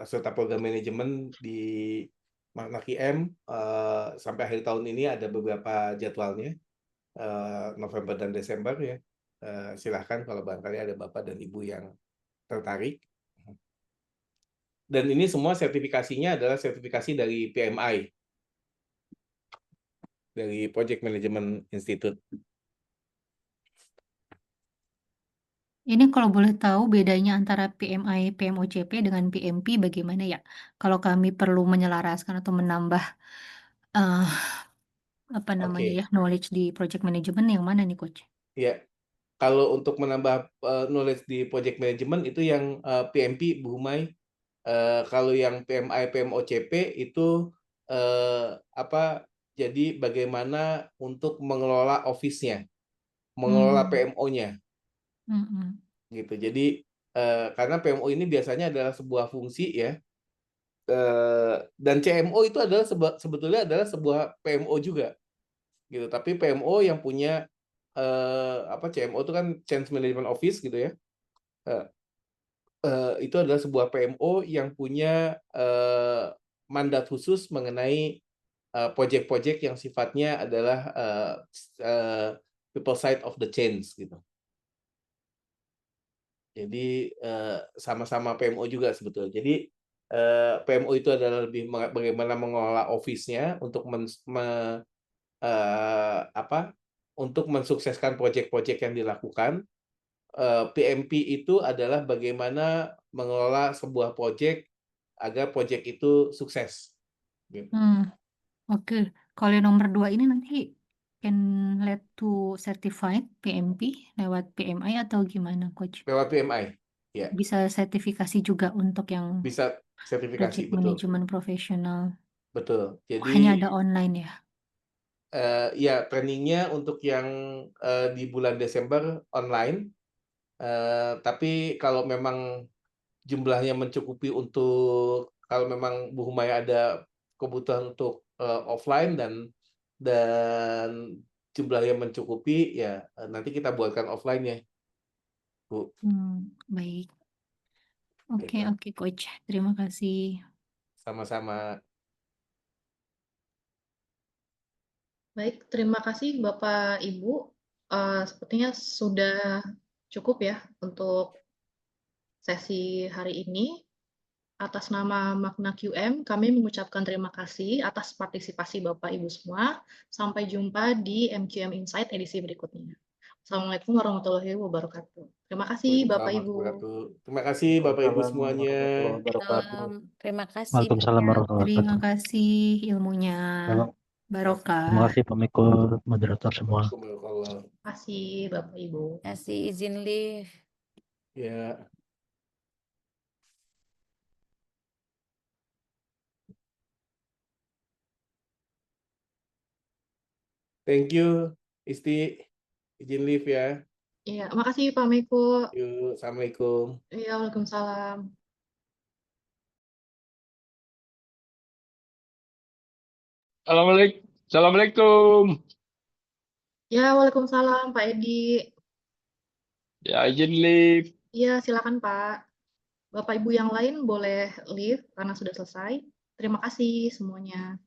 serta program manajemen di Magna QM sampai akhir tahun ini ada beberapa jadwalnya, November dan Desember ya. Silahkan kalau barangkali ada Bapak dan Ibu yang tertarik. Dan ini semua sertifikasinya adalah sertifikasi dari PMI, dari Project Management Institute. Ini kalau boleh tahu bedanya antara PMI, PMOCP dengan PMP bagaimana ya? Kalau kami perlu menyelaraskan atau menambah knowledge di project management yang mana nih Coach? Ya, kalau untuk menambah knowledge di project management itu yang PMP Bu Humay. Kalau yang PMI, PMOCP itu jadi bagaimana untuk mengelola office-nya, mengelola PMO-nya. Gitu. Jadi karena PMO ini biasanya adalah sebuah fungsi ya, dan CMO itu adalah sebetulnya adalah sebuah PMO juga, gitu. Tapi PMO yang punya CMO itu kan Change Management Office gitu ya. Itu adalah sebuah PMO yang punya mandat khusus mengenai project-project yang sifatnya adalah people side of the change gitu. Jadi sama-sama PMO juga sebetulnya. Jadi PMO itu adalah lebih bagaimana mengelola office-nya untuk untuk mensukseskan proyek-proyek yang dilakukan. PMP itu adalah bagaimana mengelola sebuah proyek agar proyek itu sukses. Gitu. Oke. Kalau yang nomor 2 ini nanti can lead to certified PMP lewat PMI atau gimana Coach? Lewat PMI. Ya. Bisa sertifikasi juga untuk yang Bisa sertifikasi, project management profesional. Betul. Jadi hanya ada online ya? Ya, trainingnya untuk yang di bulan Desember online. Tapi kalau memang jumlahnya mencukupi kalau memang Bu Humay ada kebutuhan untuk offline dan jumlahnya mencukupi, ya nanti kita buatkan offline-nya, Bu. Baik. Oke, Coach. Terima kasih. Sama-sama. Baik, terima kasih Bapak Ibu. Sepertinya sudah cukup ya untuk sesi hari ini. Atas nama Magna QM, kami mengucapkan terima kasih atas partisipasi Bapak Ibu semua. Sampai jumpa di MQM Insight edisi berikutnya. Assalamualaikum warahmatullahi wabarakatuh. Terima kasih Bapak Waalaikumsalam Ibu. warahmatullahi wabarakatuh. Terima kasih Bapak Ibu Waalaikumsalam semuanya. warahmatullahi wabarakatuh. Terima kasih Waalaikumsalam banyak. warahmatullahi Terima wabarakatuh. kasih ilmunya. Terima Barokah. kasih pemikir moderator semua. Waalaikumsalam. Terima kasih Bapak Ibu. Kasih izin live. Ya. Thank you, Isti. Izin live ya. Iya, makasih Pak Meko. Yuk, Assalamualaikum. Iya, Waalaikumsalam. Assalamualaikum. Ya, Waalaikumsalam Pak Edi. Ya, izin live. Iya, silakan Pak. Bapak Ibu yang lain boleh leave karena sudah selesai. Terima kasih semuanya.